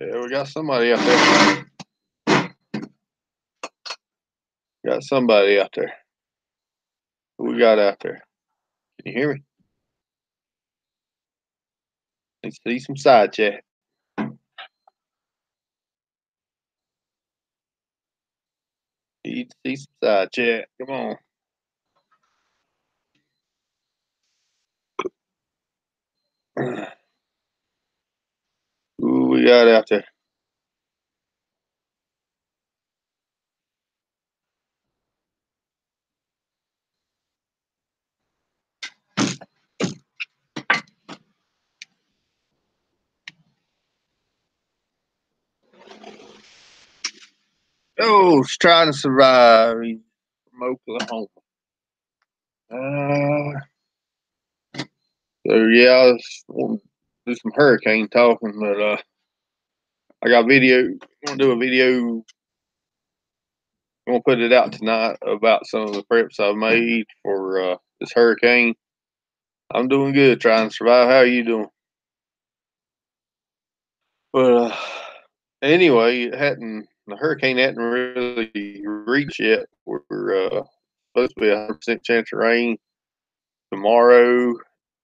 Yeah, we got somebody out there. Got somebody out there. Who we got out there? Can you hear me? Let's see some side chat. Need to see some side chat. Come on. Who we got out there? Oh, he's trying to survive. He's from Oklahoma. Uh, so yeah, I want to do some hurricane talking, but I got video. I'm gonna do a video. I'm gonna put it out tonight about some of the preps I've made for this hurricane. I'm doing good, trying to survive. How are you doing? But anyway, the hurricane hadn't really reached yet. We're supposed to be 100% chance of rain tomorrow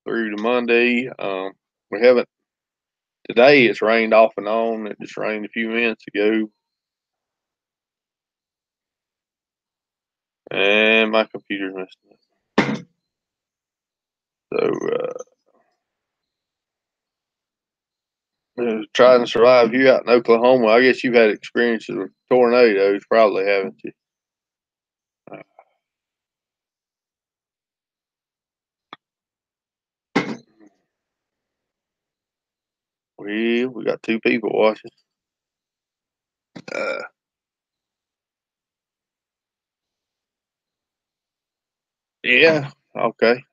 through to Monday. We haven't today. It's rained off and on. It just rained a few minutes ago, and my computer's messing up. So trying to survive. You out in Oklahoma? I guess you've had experiences with tornadoes, probably, haven't you? Uh, we got two people watching. Uh, yeah. Okay.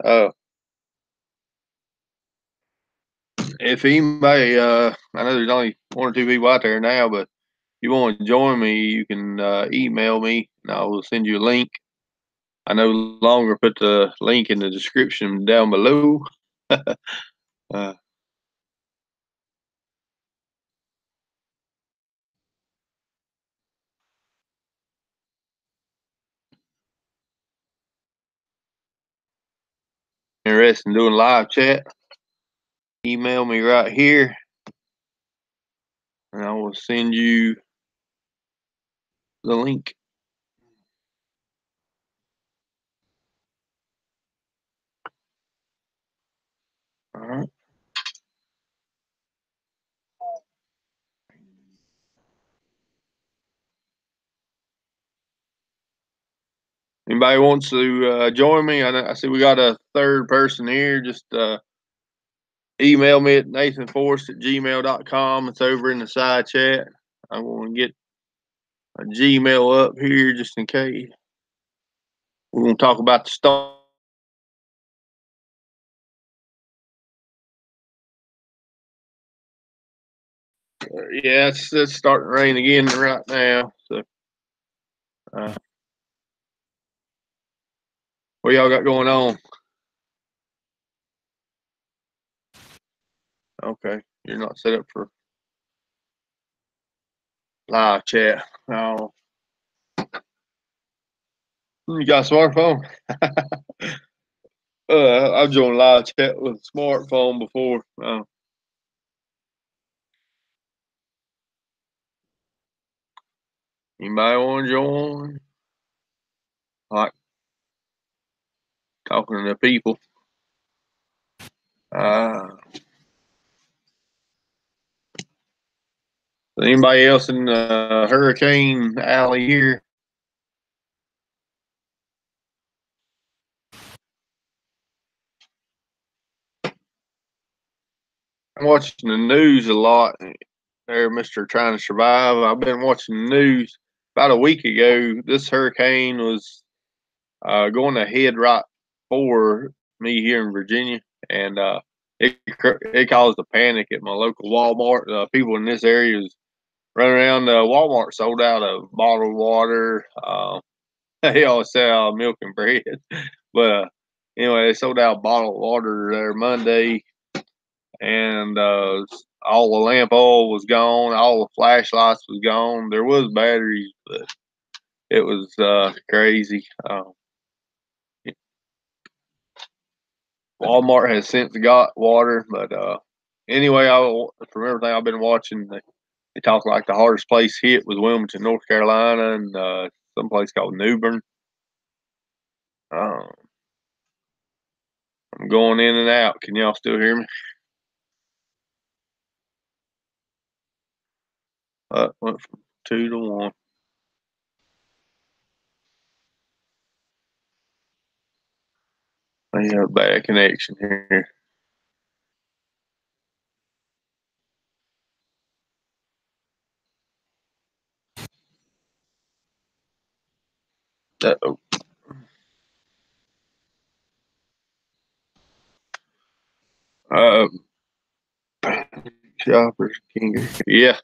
If anybody, I know there's only one or two people out there now, but if you want to join me, you can email me and I will send you a link. I no longer put the link in the description down below. uh, Interested in doing live chat? Email me right here and I will send you the link. All right. Anybody wants to join me? I see we got a third person here. Just email me at nathanforrest@gmail.com. It's over in the side chat. I want to get a Gmail up here just in case. We're going to talk about the storm. Yeah, it's starting to rain again right now. So, uh, what y'all got going on? Okay, you're not set up for live chat. Oh, you got a smartphone? I've joined live chat with a smartphone before. Anybody want to join? I like talking to people. Uh, Anybody else in the Hurricane Alley here? I'm watching the news a lot. There, Mister Trying to Survive. I've been watching the news. About a week ago, this hurricane was going to head right for me here in Virginia, and it caused a panic at my local Walmart. People in this area was running around. Walmart sold out of bottled water. They always sell milk and bread, but anyway, they sold out bottled water there Monday, and all the lamp oil was gone, all the flashlights was gone. There was batteries, but it was crazy. Walmart has since got water, but anyway, from everything I've been watching, they talk like the hardest place hit was Wilmington, North Carolina, and some place called Newbern. Um, I'm going in and out. Can y'all still hear me? Went from 2 to 1. I have a bad connection here. Uh-oh. Uh, Shoppers King. Yeah,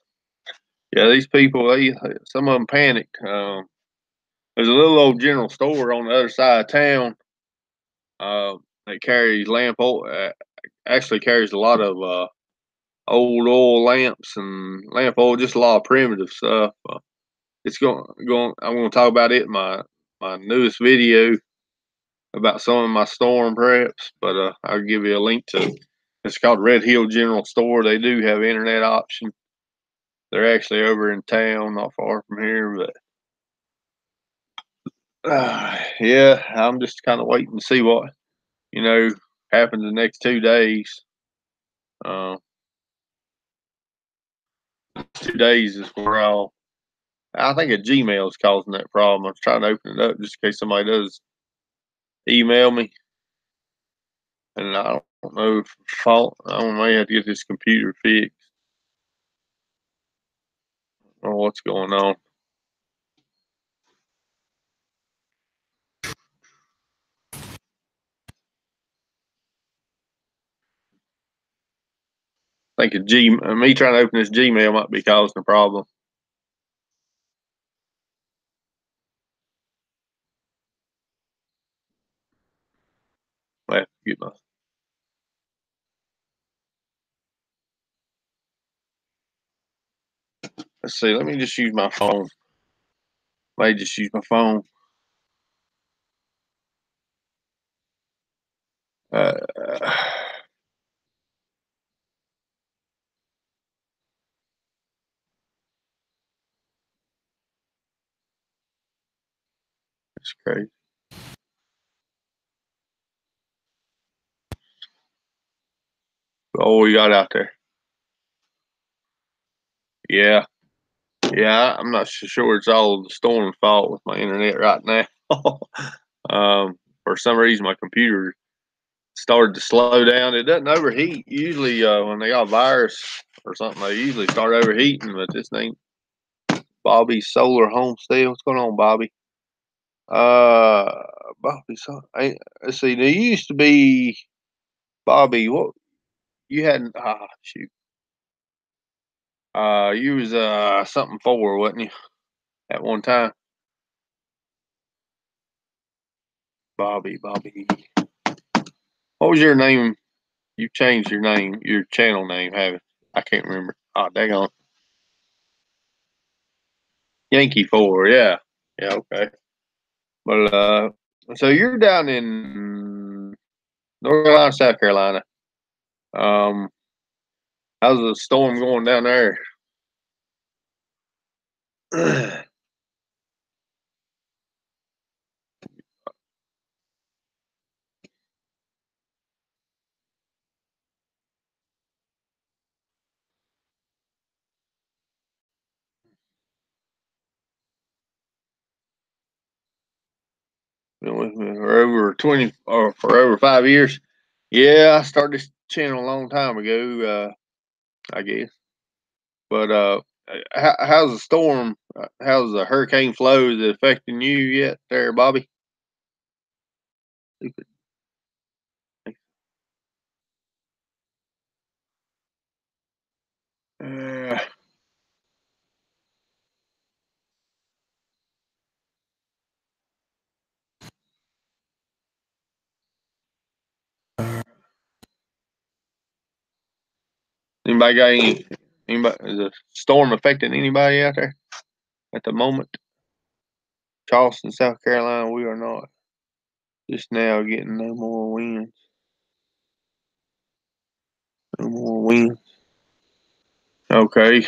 yeah. These people, some of them panicked. There's a little old general store on the other side of town. That carries lamp oil. Actually carries a lot of old oil lamps and lamp oil, just a lot of primitive stuff. It's going. I'm going to talk about it in my newest video about some of my storm preps. But I'll give you a link to. It's called Red Hill General Store. They do have internet option. They're actually over in town, not far from here. But yeah, I'm just kind of waiting to see what you know happens the next 2 days. Uh, 2 days is where I think a Gmail is causing that problem. I'm trying to open it up just in case somebody does email me. And I don't know if it's fault. I may have to get this computer fixed or what's going on. I think me trying to open this Gmail might be causing a problem. I have to get my. Let's see. Let me just use my phone. May just use my phone. Uh, it's crazy. Oh, we got out there. Yeah, yeah. I'm not sure it's all the storm's fault with my internet right now. For some reason, my computer started to slow down. It doesn't overheat. Usually, when they got a virus or something, they usually start overheating. But this ain't Bobby's Solar Homestead. What's going on, Bobby? Uh, Bobby. Let's see. There used to be Bobby. What you hadn't? Ah, shoot. You was something for, wasn't you? At one time, Bobby. What was your name? You changed your name, your channel name, haven't? I can't remember. Oh, dang on. Yankee 4, yeah. Yeah, okay. But so you're down in North Carolina, South Carolina. Um, how's the storm going down there? Been with me for over 20 or for over 5 years. Yeah, I started this channel a long time ago, I guess. But how's the storm? How's the hurricane flow? Is it affecting you yet, there, Bobby? Uh, Anybody got anybody? Is a storm affecting anybody out there at the moment? Charleston, South Carolina, we are not just now getting no more winds. No more winds. Okay.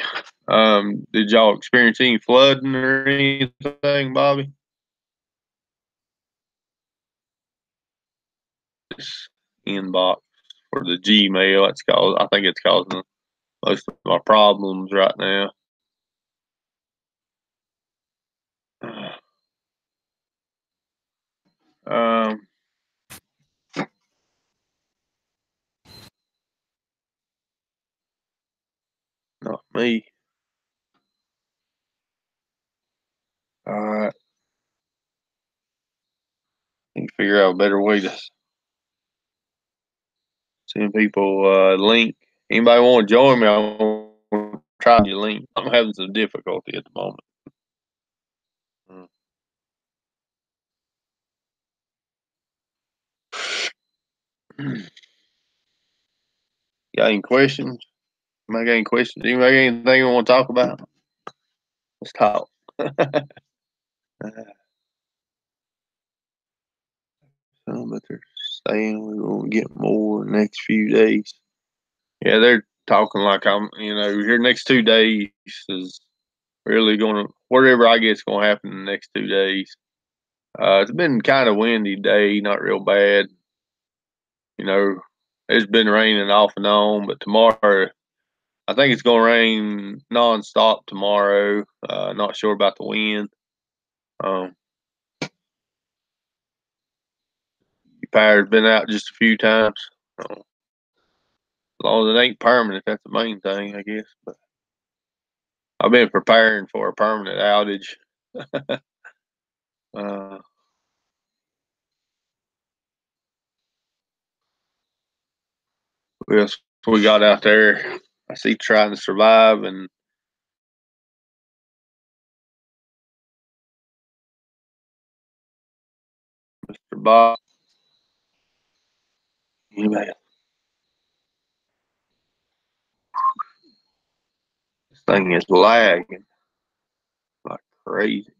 Did y'all experience any flooding or anything, Bobby? This inbox for the Gmail. I think it's causing most of my problems right now. Um, Not me. All right. Need to figure out a better way to send people a link. Anybody want to join me? I'm gonna try your link. I'm having some difficulty at the moment. Got any questions? Anybody got any questions? Anybody got anything you want to talk about? Let's talk. But they're saying we're gonna get more next few days. Yeah, they're talking like here next 2 days is really gonna whatever I guess gonna happen in the next 2 days. It's been kind of windy day, not real bad. You know, it's been raining off and on, but tomorrow I think it's gonna rain nonstop tomorrow. Not sure about the wind. Um, Power's been out just a few times. As long as it ain't permanent, that's the main thing, I guess. But I've been preparing for a permanent outage. uh, what else we got out there? I see trying to survive and Mr. Bob. Anyway, this thing is lagging like crazy.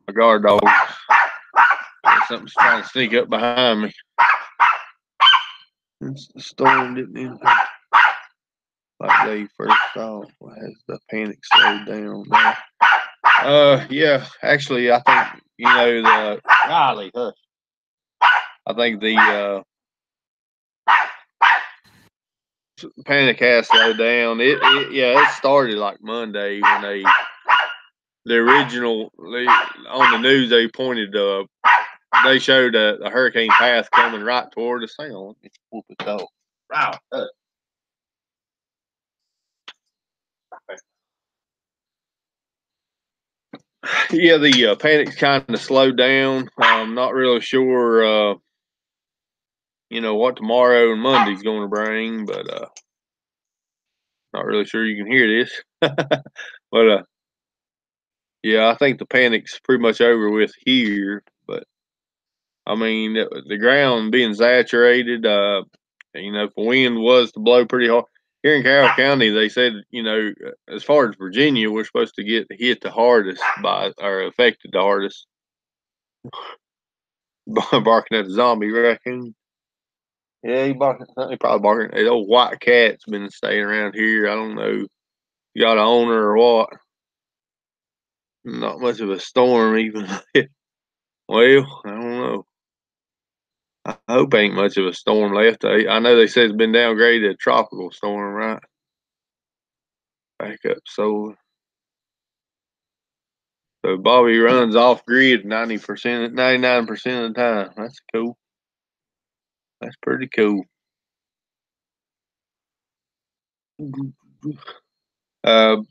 My guard dog. Something's trying to sneak up behind me. Since the storm didn't impact like they first thought, has the panic slowed down now? Yeah, actually, I think the golly, hush. I think the panic has slowed down. It started like Monday when the original on the news they showed a hurricane path coming right toward us. Hang on, let me whoop it off. Wow. Yeah, the panic's kind of slowed down. I'm not really sure, what tomorrow and Monday's going to bring, but not really sure you can hear this. But yeah, I think the panic's pretty much over with here. But I mean, the ground being saturated, if the wind was to blow pretty hard. Here in Carroll County, they said, as far as Virginia, we're supposed to get hit the hardest or affected the hardest. Barking at the zombie raccoon. Yeah, he probably barking. That old white cat's been staying around here. I don't know. You got an owner or what? Not much of a storm even. Well, I don't know. I hope ain't much of a storm left. I know they said it's been downgraded to a tropical storm, right? Back up solar. So Bobby runs off grid 90%, 99% of the time. That's cool. That's pretty cool. Uh,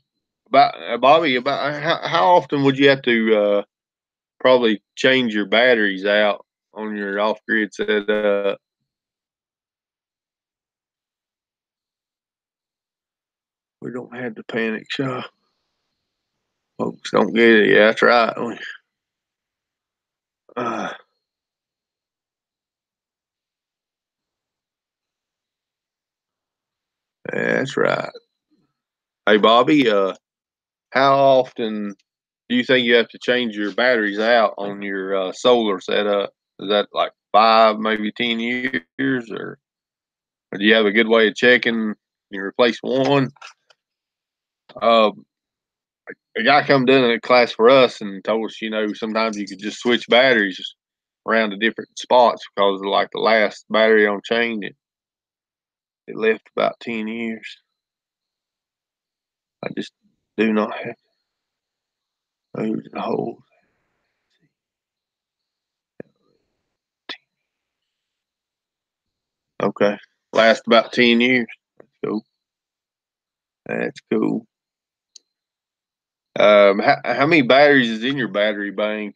Bobby, about how often would you have to probably change your batteries out on your off grid setup? We don't have the panic shot. Folks don't get it. Yeah, that's right. Uh, That's right. Hey, Bobby, how often do you think you have to change your batteries out on your solar setup? Is that like 5, maybe 10 years, or do you have a good way of checking? You replace one. Uh, a guy come down in a class for us and told us, sometimes you could just switch batteries around to different spots because of like the last battery on chain, it left about 10 years. I just do not have those holes. Okay. Last about 10 years. That's cool. That's cool. How many batteries is in your battery bank?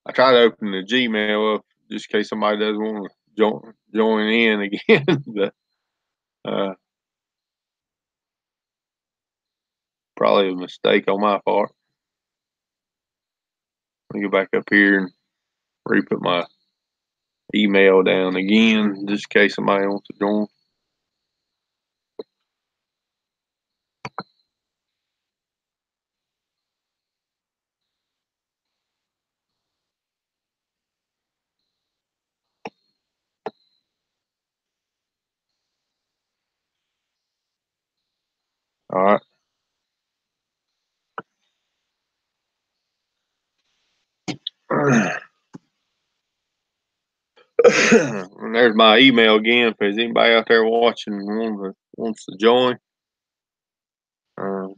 I try to open the Gmail up just in case somebody does want to join in again. But uh, probably a mistake on my part. Let me go back up here and re-put my email down again just in case somebody wants to join. All right. And there's my email again. If there's anybody out there watching and wants to join, uh,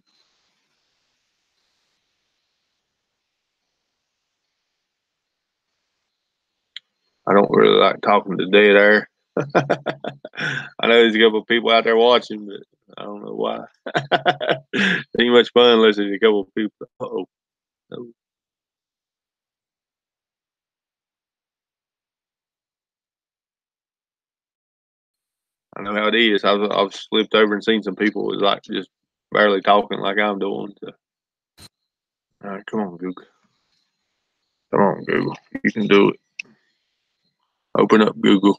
I don't really like talking to dead air. I know there's a couple of people out there watching, but I don't know why. Ain't much fun unless there's a couple of people. Oh, no. I know how it is. I've slipped over and seen some people was like just barely talking like I'm doing. So. All right, come on, Google. Come on, Google. You can do it. Open up Google.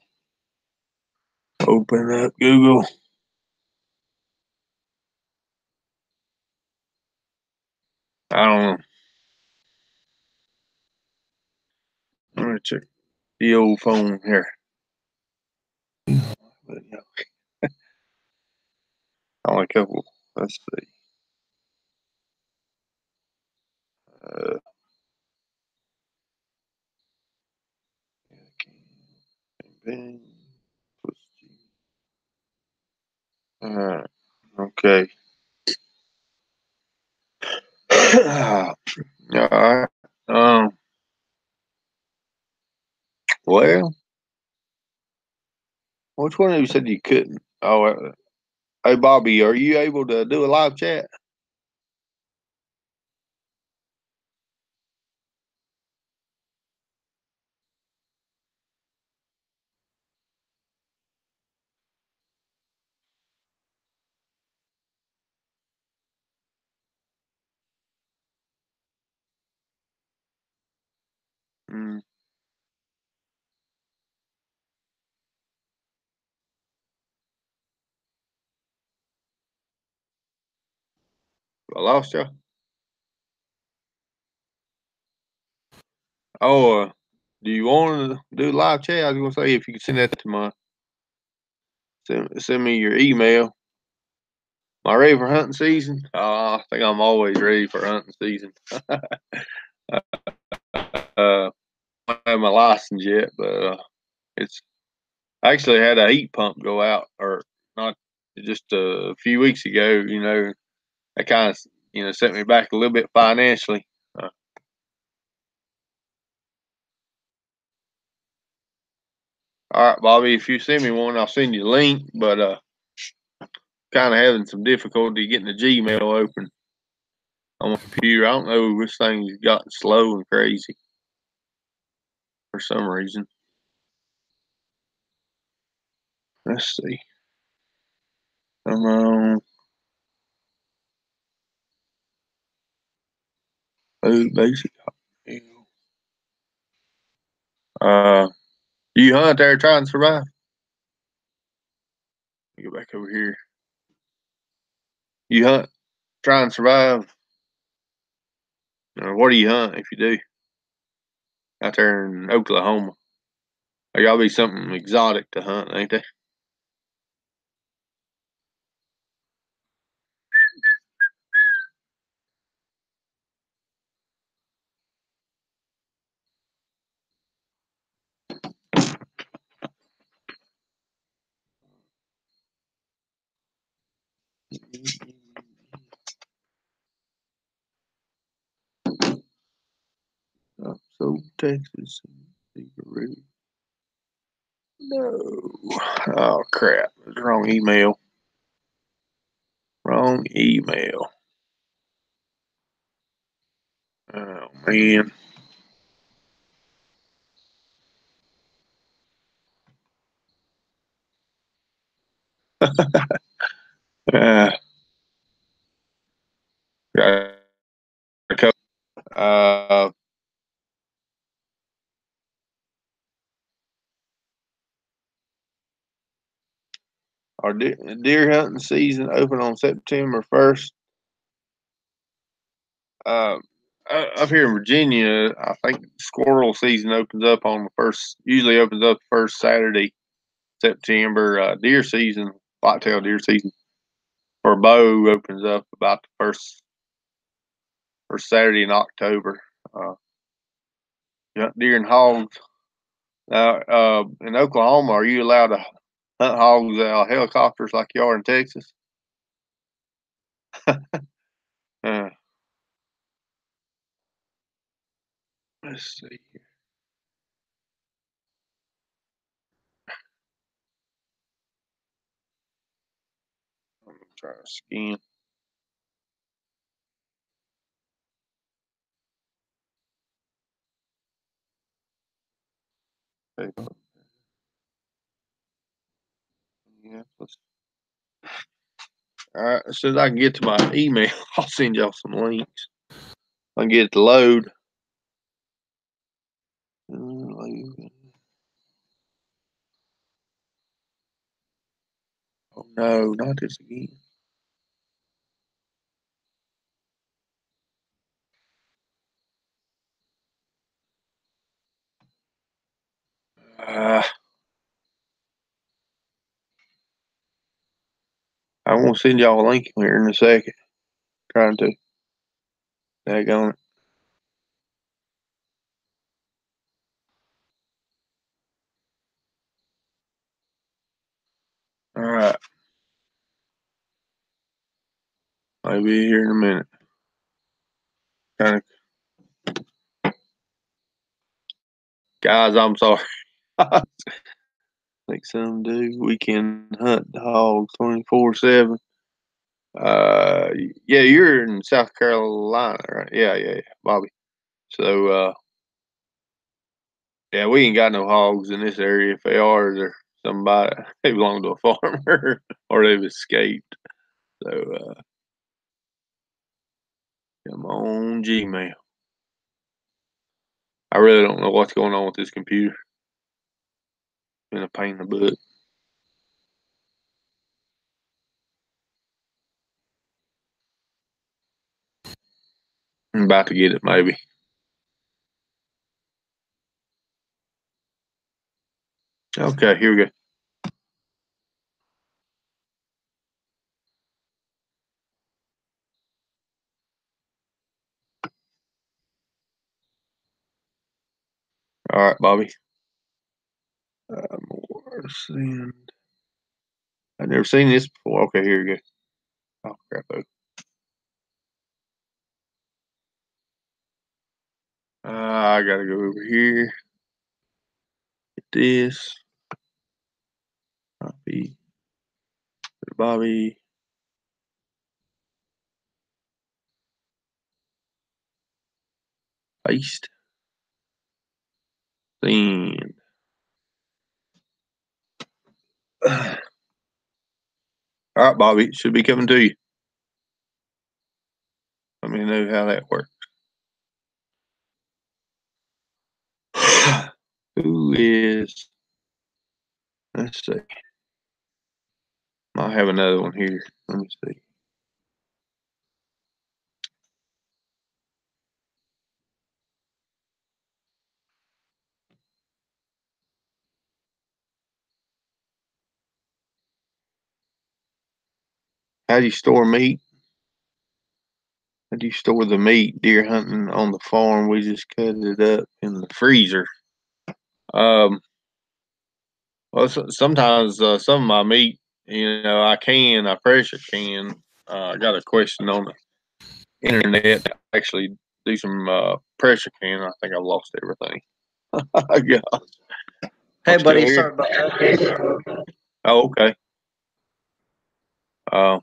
Open up Google. I don't know. I'm gonna check the old phone here. But, yeah, only a couple. Let's see. Uh, all right. Okay. All right. Well, which one of you said you couldn't? Oh, hey, Bobby, are you able to do a live chat? Mm, I lost you. Oh, do you want to do live chat? I was gonna say if you could send that to send me your email. Am I ready for hunting season? I think I'm always ready for hunting season. I don't have my license yet, but it's I actually had a heat pump go out, or not, just a few weeks ago. That kind of set me back a little bit financially. Uh, all right, Bobby, if you send me one, I'll send you a link. But kind of having some difficulty getting the Gmail open on my computer. I don't know, this thing's gotten slow and crazy for some reason. Let's see. Come on. Food basic. Uh, do you hunt there trying to survive? Get back over here. You hunt, try and survive. What do you hunt if you do out there in Oklahoma? There gotta be something exotic to hunt, ain't there? So Texas, no. Oh crap! It was the wrong email. Wrong email. Oh man. Uh, got a couple. Our deer hunting season open on September 1st. Uh, up here in Virginia, I think squirrel season opens up on the first. Usually opens up the first Saturday September. Deer season, whitetail deer season for bow opens up about the first Saturday in October. Yeah, deer and hogs. Now, in Oklahoma, are you allowed to hunt hogs helicopters like you are in Texas? Uh, let's see. I'm gonna try to scan. Yeah, all right, as soon as I can get to my email, I'll send y'all some links. I can get it to load. Oh no, not this again. Uh, I'm gonna send y'all a link here in a second. Trying to. Daggone it. All right, I'll be here in a minute. Kind of, guys. I'm sorry. Like some do. We can hunt hogs 24/7. Uh, yeah, you're in South Carolina, right? Yeah, Bobby. So, yeah, we ain't got no hogs in this area. If they are, they're somebody they belong to a farmer or they've escaped. So, come on, Gmail. I really don't know what's going on with this computer. Been a pain in the butt. I'm about to get it, maybe. Okay, here we go. All right, Bobby. More send. I've never seen this before. Okay, here we go. Oh crap! I gotta go over here. Get this. Copy. Bobby. Paste. Send. All right, Bobby. It should be coming to you. Let me know how that works. Who is? Let's see. Might have another one here. Let me see. How do you store meat? How do you store the meat deer hunting on the farm? We just cut it up in the freezer. Um, well, sometimes some of my meat, I pressure can. I got a question on the internet. Actually, do some pressure can. I think I lost everything. Yeah, Hey, I'm still buddy, here. sorry about that. Oh, okay. Uh,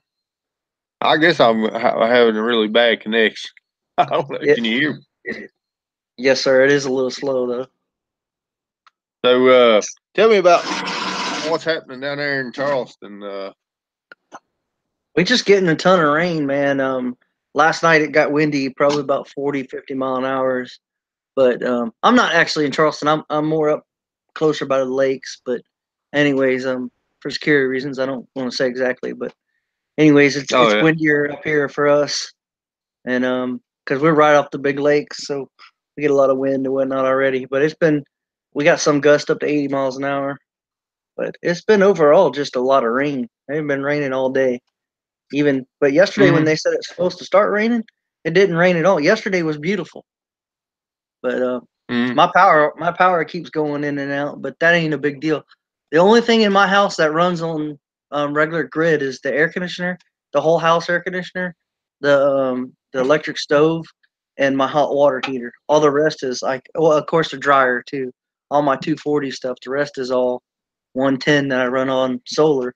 I guess I'm having a really bad connection. I don't know. Yeah, Can you hear me? yes, sir. It is a little slow though. So, tell me about what's happening down there in Charleston. We just getting a ton of rain, man. Last night it got windy, probably about 40, 50 mile an hours. But I'm not actually in Charleston. I'm more up closer by the lakes. But anyways, for security reasons, I don't want to say exactly. But anyways, Oh it's yeah. windier up here for us, and because we're right off the big lakes, so we get a lot of wind and whatnot already. But we got some gust up to 80 miles an hour. But it's been overall just a lot of rain. It's been raining all day. But yesterday when Mm-hmm. they said it's supposed to start raining, it didn't rain at all. Yesterday was beautiful. But Mm-hmm. my power keeps going in and out, but that ain't a big deal. The only thing in my house that runs on regular grid is the air conditioner, the whole house air conditioner, the electric stove, and my hot water heater. All the rest is like, well, of course, the dryer too. All my 240 stuff. The rest is all 110 that I run on solar,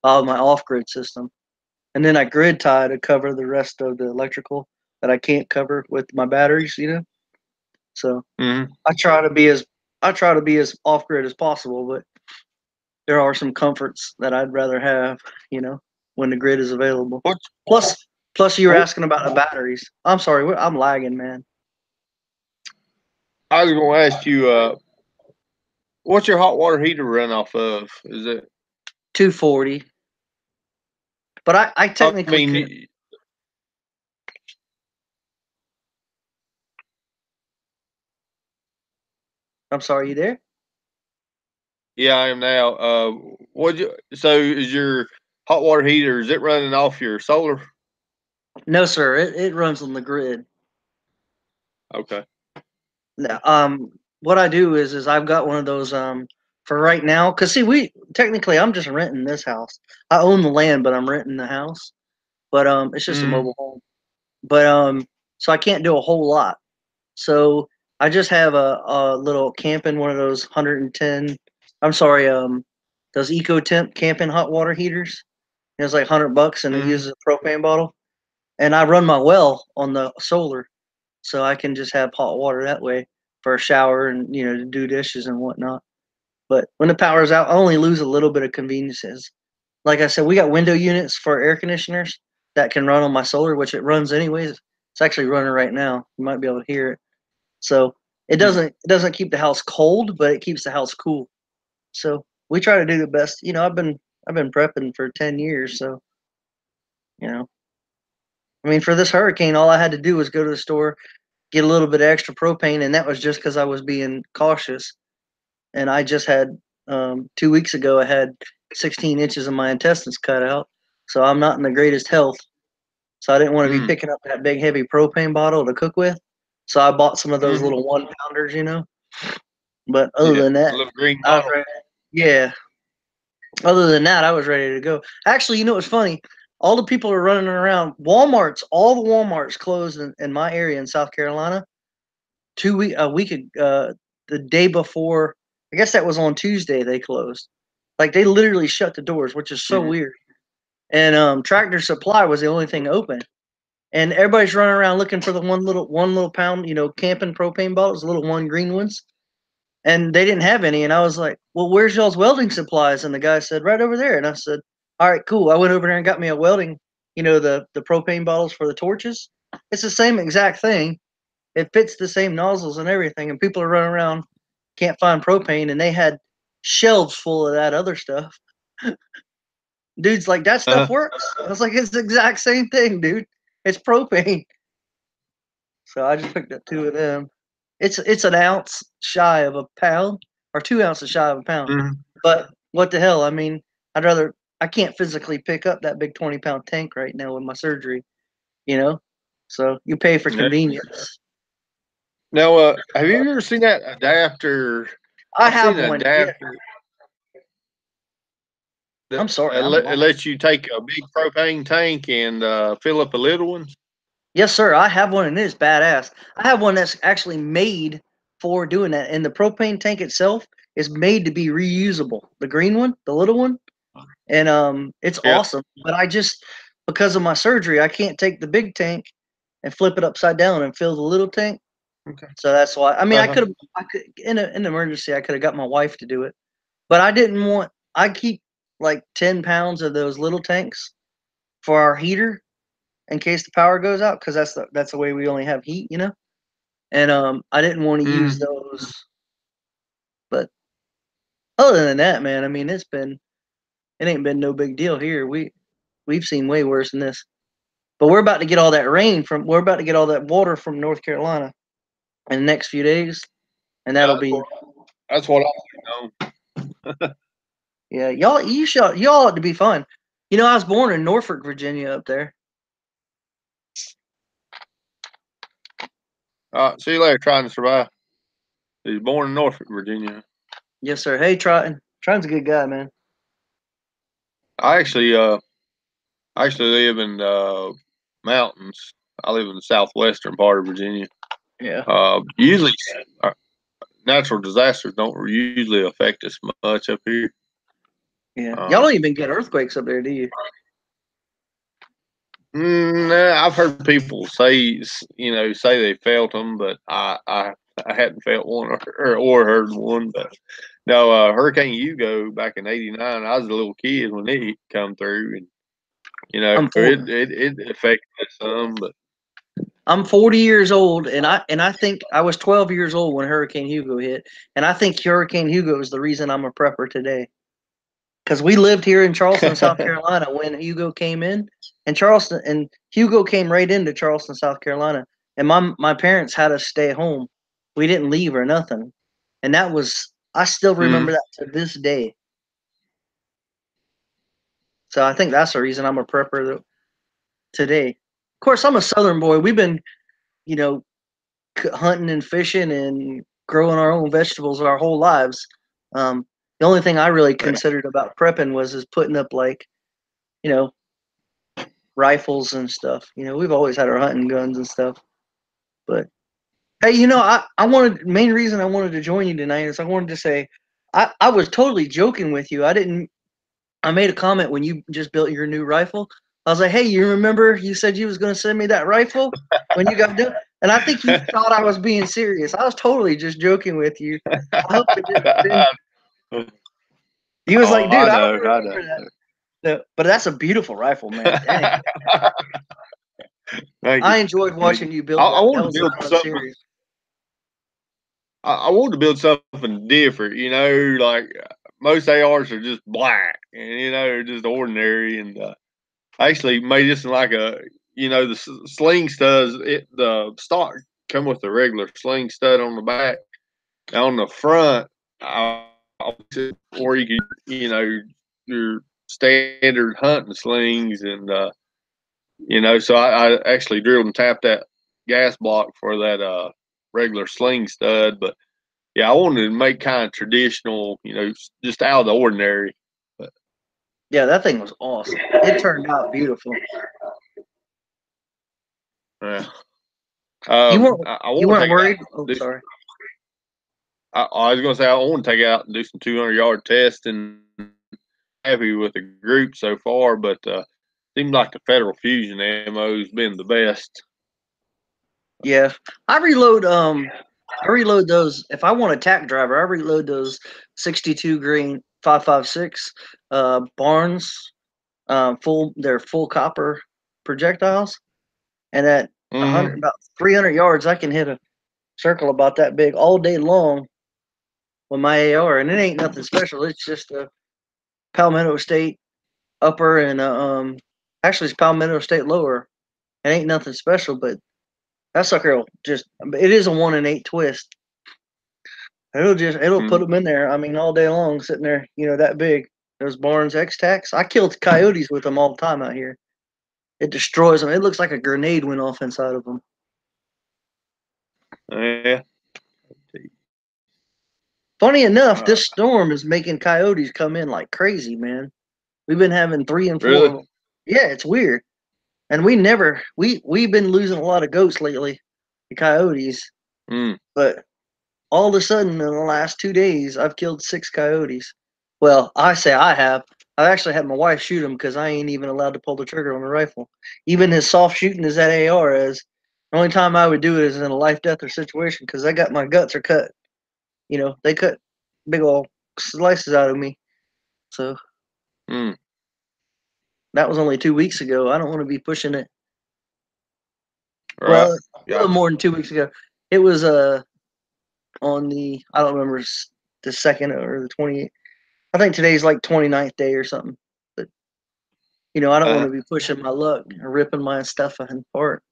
all my off grid system, and then I grid tie to cover the rest of the electrical that I can't cover with my batteries. So Mm-hmm. I try to be as I try to be as off grid as possible, but there are some comforts that I'd rather have, when the grid is available. What's Plus, plus you were what? asking about the batteries. I'm sorry, I'm lagging, man. I was going to ask you. What's your hot water heater run off of? Is it? 240, but I I technically mean, can. I'm sorry, you there? yeah, I am now. What you? So is your hot water heater? Is it running off your solar? No, sir. It runs on the grid. Okay. Now, what I do is I've got one of those for right now. Cause see, we technically I'm just renting this house. I own the land, but I'm renting the house. But it's just a Mm-hmm. mobile home. But so I can't do a whole lot. So I just have a little camping one of those 110. I'm sorry, those Eco Temp camping hot water heaters. It's like $100, and it Mm-hmm. uses a propane bottle. And I run my well on the solar, so I can just have hot water that way for a shower and to do dishes and whatnot. But when the power's out, I only lose a little bit of conveniences. Like I said, we got window units for air conditioners that can run on my solar, which it runs anyways. It's actually running right now. You might be able to hear it. So it doesn't keep the house cold, but it keeps the house cool. So we try to do the best. I've been prepping for 10 years, so you know. I mean, for this hurricane, all I had to do was go to the store, get a little bit of extra propane, and that was just because I was being cautious. And I just had 2 weeks ago, I had 16 inches of my intestines cut out, so I'm not in the greatest health. So I didn't want to be Mm-hmm. picking up that big heavy propane bottle to cook with. So I bought some of those Mm-hmm. little 1 pounders. But other Yeah, than a that, little green I was bottle. ready. Yeah. Other than that, I was ready to go. Actually, what's funny? All the people are running around. All the Walmarts closed in my area in South Carolina. A week, the day before. I guess that was on Tuesday. They closed. Like they literally shut the doors, which is so Mm-hmm. weird. And Tractor Supply was the only thing open. And everybody's running around looking for the one little pound, camping propane bottles, the little one green ones. And they didn't have any. And I was like, well, where's y'all's welding supplies? And the guy said, right over there. And I said, all right, cool. I went over there and got me a welding, the propane bottles for the torches. It's the same exact thing. It fits the same nozzles and everything. And people are running around. can't find propane, and they had shelves full of that other stuff. Dude's like, that stuff Uh-huh. works. I was like, it's the exact same thing, dude. It's propane. So I just picked up 2 of them. It's an ounce shy of a pound, or 2 ounces shy of a pound. Mhm. But what the hell? I mean, I can't physically pick up that big 20-pound tank right now with my surgery, you know? So you pay for Yeah. convenience. Now, have you ever seen that adapter? I I've seen have an one. Yeah. adapter I'm that sorry. it lets you take a big propane tank and fill up a little one. Yes, sir. I have one, and it is badass. I have one that's actually made for doing that, and the propane tank itself is made to be reusable. The green one, the little one, and it's Yeah. awesome. But I just, because of my surgery, I can't take the big tank and flip it upside down and fill the little tank. Okay. So that's why. I mean, Uh-huh. I could in an emergency, I could have got my wife to do it, but I didn't want. I keep like 10 pounds of those little tanks for our heater in case the power goes out, because that's the way we only have heat, you know. And I didn't want to use Mhm. those. But other than that, man, I mean, it ain't been no big deal here. We've seen way worse than this. But we're about to get all that water from North Carolina in the next few days, and Yeah, that'll be that's what I know. yeah. Y'all ought to be fun. You know, I was born in Norfolk, Virginia, up there. See you later. Trying to survive. He's born in Norfolk, Virginia. Yes, sir. Hey, Trotton. Trotton's a good guy, man. I actually live in mountains. I live in the southwestern part of Virginia. Yeah. Usually, uh, natural disasters don't usually affect us much up here. Yeah. Y'all Um, don't even get earthquakes up there, do you? nah, I've heard people say, say they felt them, but I hadn't felt one or heard one. But no, Hurricane Hugo back in '89, I was a little kid when it come through, and I'm four. it affected us some, but I'm 40 years old, and I think I was 12 years old when Hurricane Hugo hit, and I think Hurricane Hugo is the reason I'm a prepper today. Because we lived here in Charleston, South Carolina, when Hugo came in, and Hugo came right into Charleston, South Carolina, and my parents had us stay home. We didn't leave or nothing, and I still remember mm, that to this day. So I think that's the reason I'm a prepper today. Of course, I'm a Southern boy. We've been, you know, hunting and fishing and growing our own vegetables our whole lives. The only thing I really considered about prepping was is putting up like, you know, rifles and stuff. You know, we've always had our hunting guns and stuff. But hey, I wanted main reason I wanted to join you tonight is I wanted to say I was totally joking with you. I made a comment when you just built your new rifle. I was like, hey, you remember you said you was gonna send me that rifle when you got done? And I think you thought I was being serious. I was totally just joking with you. I hope it didn't offend oh, you. He was like, dude, I I don't know, I know. remember that. No, but that's a beautiful rifle, man. Dang. Thank you, I enjoyed thank you. watching you build I that. That wanted to was build kind of something. serious. I wanted to build something different. Like most ARs are just black, and they're just ordinary. And I actually made this in like the sling studs. The stock come with a regular sling stud on the back. And on the front, or you could, your standard hunting slings, and so I actually drilled and tapped that gas block for that regular sling stud. But yeah, I wanted to make kind of traditional, just out of the ordinary. But Yeah, that thing was awesome. It turned out beautiful. yeah, You weren't I you want to weren't take it out. worried? Oh, And do sorry. I was going to say I want to take it out and do some 200-yard testing. Happy with the group so far, but seems like the Federal Fusion ammo has been the best. Yeah, I reload those. If I want a tack driver, I reload those 62 grain 5.56 Barnes they're full copper projectiles, and at 100 Mm-hmm. about 300 yards, I can hit a circle about that big all day long with my AR, and it ain't nothing special. It's just a Palmetto State upper and actually it's Palmetto State lower. It ain't nothing special, but that sucker will just. It is a 1 in 8 twist. It'll put Mm. them in there. I mean, all day long, sitting there, that big. Those Barnes X-Tacs. I killed coyotes with them all the time out here. It destroys them. It looks like a grenade went off inside of them. Yeah. Funny enough, this storm is making coyotes come in like crazy, man. We've been having 3 and 4 of Really? them. Yeah, it's weird. And we've been losing a lot of goats lately, the coyotes. Mm. But all of a sudden, in the last 2 days, I've killed 6 coyotes. Well, I say I have. I actually had my wife shoot them because I ain't even allowed to pull the trigger on the rifle. Even as soft shooting as that AR is, the only time I would do it is in a life, death, or situation because I got my guts are cut. They cut big old slices out of me. So Mm. that was only 2 weeks ago. I don't want to be pushing it. Right. Well, a little Gotcha. more than 2 weeks ago. It was on the I don't remember the second or the 28th. I think today's like 29th day or something. But I don't want to be pushing my luck or ripping my stuff apart.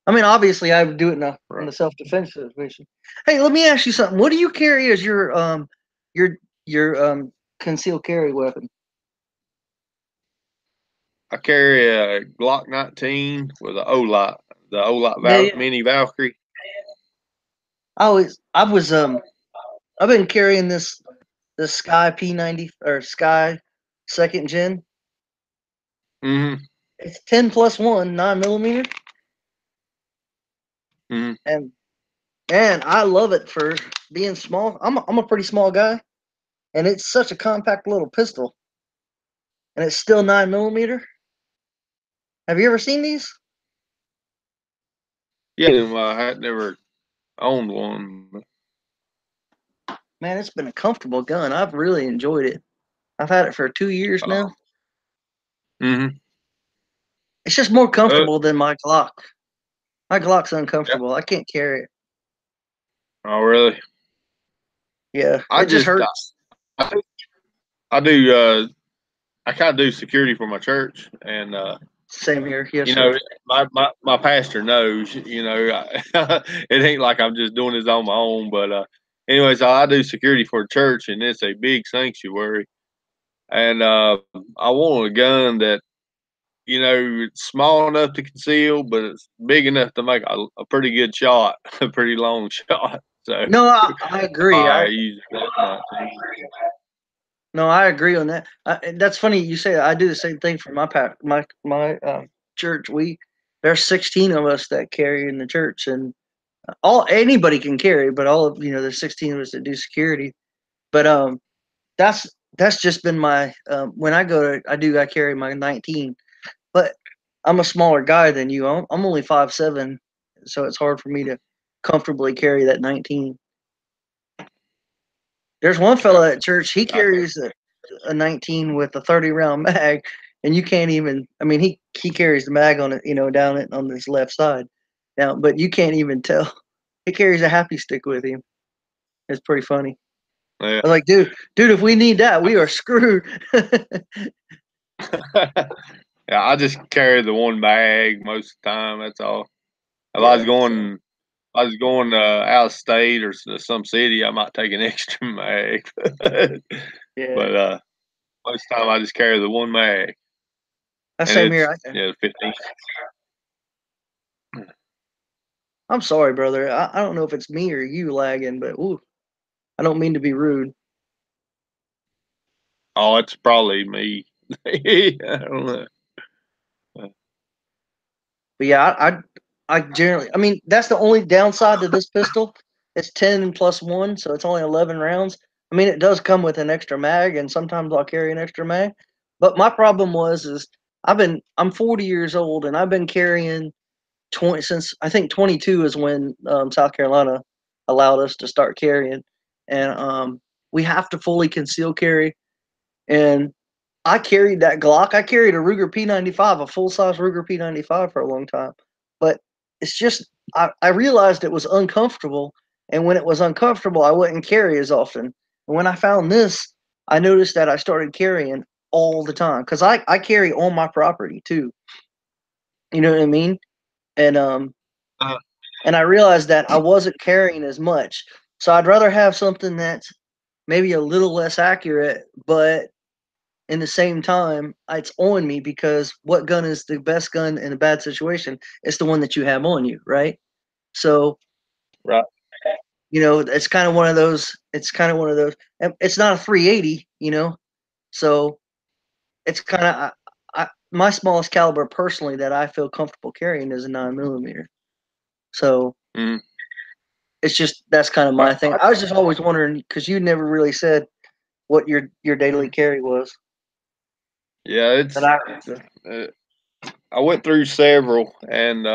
I mean, obviously, I would do it in Right. a self defense situation. Hey, let me ask you something. What do you carry as your concealed carry weapon? I carry a Glock 19 with a O-Lot, the O-Lot Yeah, yeah. Mini Valkyrie. I've been carrying this Sky P90 or Sky second gen. Mm-hmm. It's 10+1 9mm, Mm-hmm. and I love it for being small. I'm a pretty small guy, and it's such a compact little pistol, and it's still 9mm. Have you ever seen these? Yeah, well, I had never owned one. Man, it's been a comfortable gun. I've really enjoyed it. I've had it for 2 years now. Mm-hmm. It's just more Uh, comfortable than my Glock. My Glock's yeah. uncomfortable. I can't carry it. Oh, really? Yeah, I it just just, hurts. I, I do, I kind of do security for my church, and Same here. Yes, you sir. know, my pastor knows. It ain't like I'm just doing this on my own. But anyways, I do security for the church, and it's a big sanctuary. And I want a gun that it's small enough to conceal, but it's big enough to make a pretty good shot, a pretty long shot. So No, I agree. I use that. No, I agree on that. That's funny you say that. I do the same thing for my church. There's 16 of us that carry in the church, and all anybody can carry, but all of there's 16 of us that do security. But that's that's just been my when I carry my 19, but I'm a smaller guy than you. I'm only 5'7", so it's hard for me to comfortably carry that 19. There's one Yeah, fella at church. He carries a 19 with a 30 round mag, and you can't even. I mean, he carries the mag on it, down it on his left side. Now, but you can't even tell. He carries a happy stick with him. It's pretty funny. yeah. I was like, dude, if we need that, we are screwed. Yeah, I just carry the one bag most of the time. That's all. If Yeah, I was going out of state or some city, I might take an extra mag. yeah. But most of the time, I just carry the one mag, That and same here. it's 15. I'm sorry, brother. I don't know if it's me or you lagging, but ooh, I don't mean to be rude. Oh, it's probably me. I don't know. But yeah, I generally, I mean, that's the only downside to this pistol. It's 10+1, so it's only 11 rounds. I mean, it does come with an extra mag, and sometimes I'll carry an extra mag. But my problem is I'm 40 years old, and I've been carrying 20 since I think 22 is when South Carolina allowed us to start carrying, and we have to fully conceal carry. And I carried that Glock. I carried a Ruger P95, a full size Ruger P95 for a long time. But it's just I realized it was uncomfortable, and when it was uncomfortable, I wouldn't carry as often. And when I found this, I noticed that I started carrying all the time because I carry on my property too. You know what I mean? And Uh, and I realized that I wasn't carrying as much. So I'd rather have something that's maybe a little less accurate, but in the same time, it's on me because what gun is the best gun in a bad situation? It's the one that you have on you, right? So, right. it's kind of one of those. It's kind of one of those. It's not a 380, so it's kind of my smallest caliber personally that I feel comfortable carrying is a 9 millimeter. So Mm. it's just that's kind of my thing. I, I was just always wondering because you never really said what your daily carry was. yeah, That it's. Uh, I went through several, and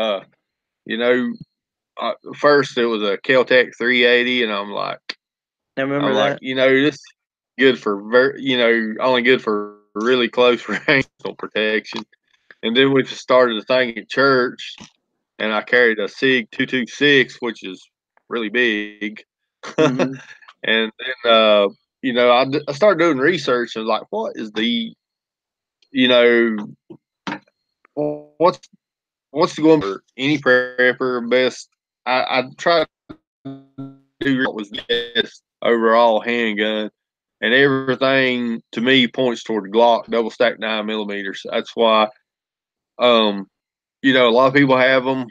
you know, first it was a Kel-Tec 380, and I I'm remember like, that. this is good for only good for really close range protection. And then we just started a thing at church, and I carried a Sig 226, which is really big. Mm-hmm. And then, I started doing research and was like, what is you know, what's going for any prepper best? I tried to do what was best overall handgun, and everything to me points toward Glock double stack 9 millimeters. That's why, um, a lot of people have them.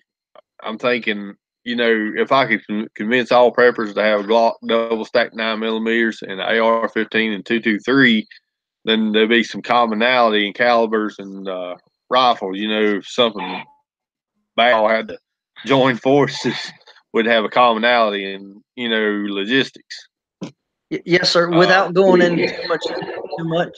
I'm thinking, if I could convince all preppers to have Glock double stack 9 millimeters and AR-15 and 223, then there'd be some commonality in calibers and rifles. If something bad had to join forces, would have a commonality in logistics. Yes, sir. Uh, Without going into too much,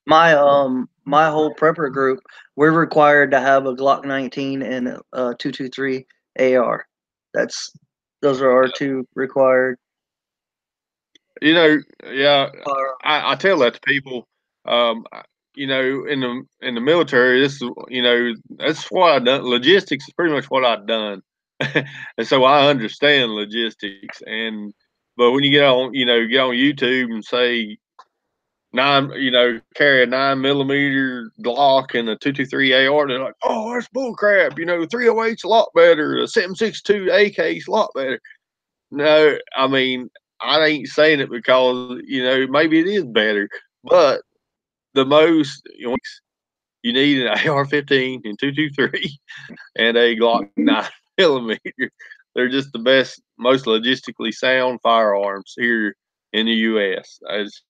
my whole prepper group, we're required to have a Glock 19 and a 223 AR. That's those are our two required. Yeah, Uh, I tell that to people. In the military, this is that's what I've done. Logistics is pretty much what I've done, and so I understand logistics. But when you get on YouTube and say carry a 9 millimeter Glock and a 223 AR, they're like, oh, that's bull crap. 308's a lot better. A 7.62 AK is a lot better. No, I mean, I ain't saying it because maybe it is better, but the most you need an AR-15 and 223 and a Glock 9 millimeter. They're just the best, most logistically sound firearms here in the U.S. As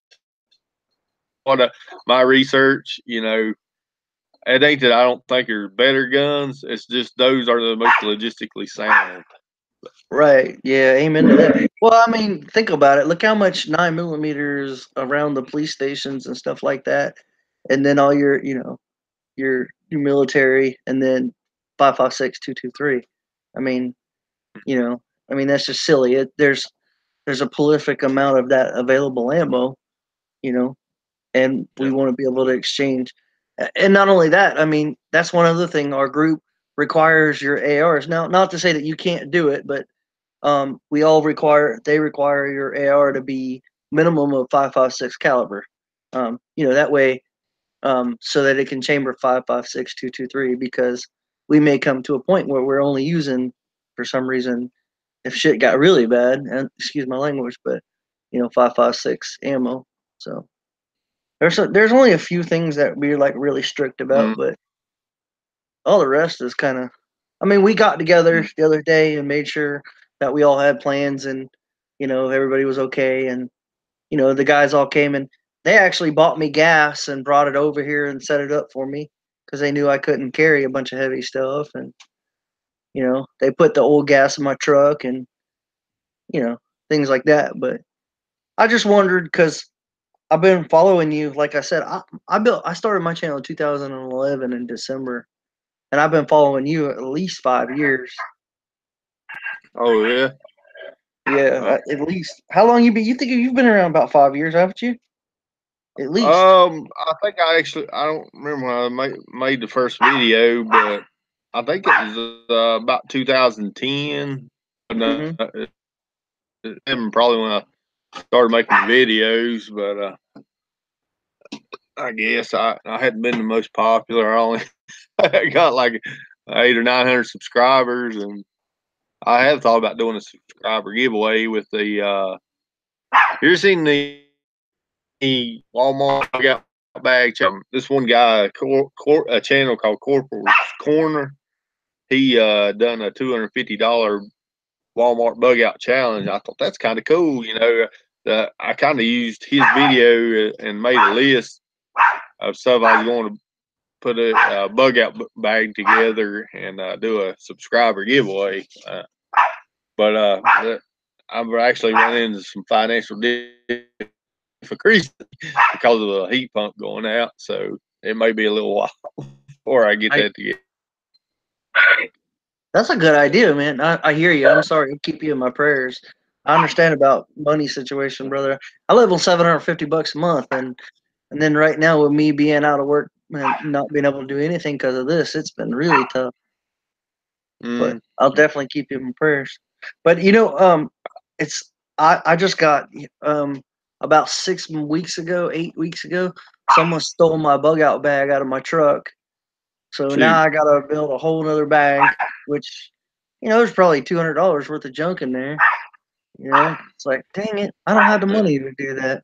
my research, it ain't that I don't think they're better guns. It's just those are the most logistically sound. right. Yeah. Amen to that. Well, I mean, think about it. Look how much 9 millimeters around the police stations and stuff like that, and then all your military, and then 5.56 223. I mean, you know, I mean that's just silly. There's a prolific amount of that available ammo, you know, and we Yeah. want to be able to exchange. And not only that, I mean, that's one other thing our group requires your ARs. Now, not to say that you can't do it, but they require your AR to be minimum of 5.56 caliber. That way, so that it can chamber 5.56 223, because we may come to a point where we're only using, for some reason, if shit got really bad, and excuse my language, but 5.56 ammo. So there's only a few things that we're like really strict about, Mm-hmm. but all the rest is kind of. I mean, we got together the other day and made sure that we all had plans, and everybody was okay, and the guys all came, and they actually bought me gas and brought it over here and set it up for me because they knew I couldn't carry a bunch of heavy stuff, and they put the old gas in my truck, and you know things like that. But I just wondered because I've been following you. Like I said, I started my channel in 2011 in December, and I've been following you at least 5 years. Oh yeah. Yeah, Uh, at least. How long you been? You think you've been around about 5 years, haven't you? At least. I think I don't remember when I made the first video, but I think it was about 2010. Hmm. Probably when I started making videos, but I guess I hadn't been the most popular. I only got like 800 or 900 subscribers, and I have thought about doing a subscriber giveaway with the. You seen the Walmart got bag challenge? This one guy, a channel called Corporal's Corner. He done a $250 Walmart bug out challenge. I thought that's kind of cool. I kind of used his video and made a list of stuff I was going to put a bug out bag together and do a subscriber giveaway. But I've actually run into some financial difficulties because of the heat pump going out. So it may be a little while before I get that together. That's a good idea, man. I hear you. I'm sorry. I'll keep you in my prayers. I understand about money situation, brother. I live on $750 a month, and then right now with me being out of work and not being able to do anything because of this, it's been really tough. But I'll definitely keep you in my prayers. But I just got about 8 weeks ago, someone stole my bug out bag out of my truck. So now I gotta build a whole nother bag, which, there's probably $200 worth of junk in there. It's like, dang it, I don't have the money to do that.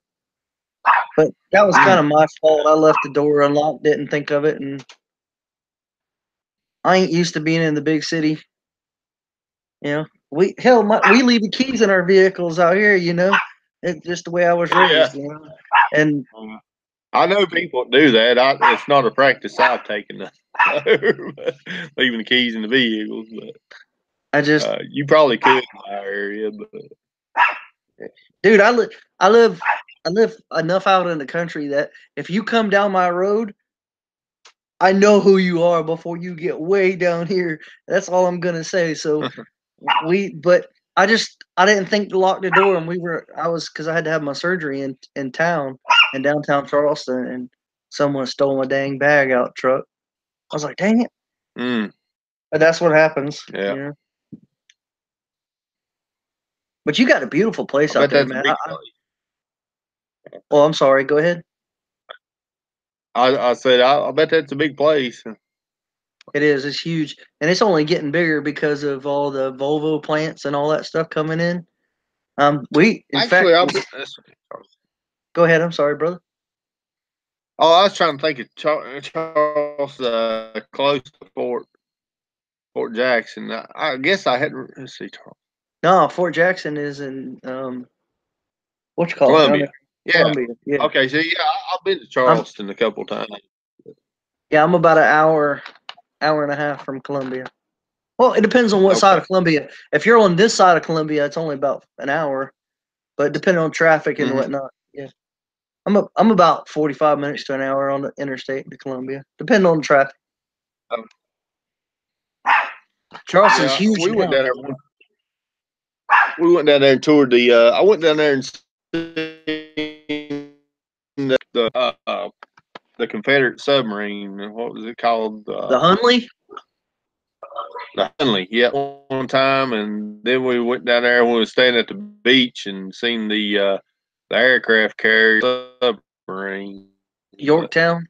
But that was kind of my fault. I left the door unlocked, didn't think of it, and I ain't used to being in the big city. We leave the keys in our vehicles out here. It's just the way I was raised. And I know people do that. It's not a practice I've taken, leaving the keys in the vehicles. But you probably could in my area. But dude, I live enough out in the country that if you come down my road, I know who you are before you get way down here. That's all I'm gonna say. So but I didn't think to lock the door, and because I had to have my surgery in town, in downtown Charleston, and someone stole my dang bag out truck. I was like, dang it. But that's what happens. Yeah. But you got a beautiful place out there, man. I'm sorry. Go ahead. I said, I bet that's a big place. It is. It's huge, and it's only getting bigger because of all the Volvo plants and all that stuff coming in. Go ahead. I'm sorry, brother. Oh, I was trying to think of Charles, close to Fort Jackson. I guess I hadn't. Let's see, Charles. No, Fort Jackson is in what you call Columbia. it? Columbia. Yeah. Okay, so I've been to Charleston a couple times. Yeah, I'm about an hour and a half from Columbia. Well, it depends on what side of Columbia. If you're on this side of Columbia, it's only about an hour, but depending on traffic and whatnot, yeah, I'm about 45 minutes to an hour on the interstate to Columbia, depending on traffic. Charleston's huge. We went down there. We went down there and toured the. I went down there and seen the Confederate submarine. What was it called? The Hunley. The Hunley, yeah, one time, and then we went down there and we were staying at the beach and seen the aircraft carrier submarine. Yorktown.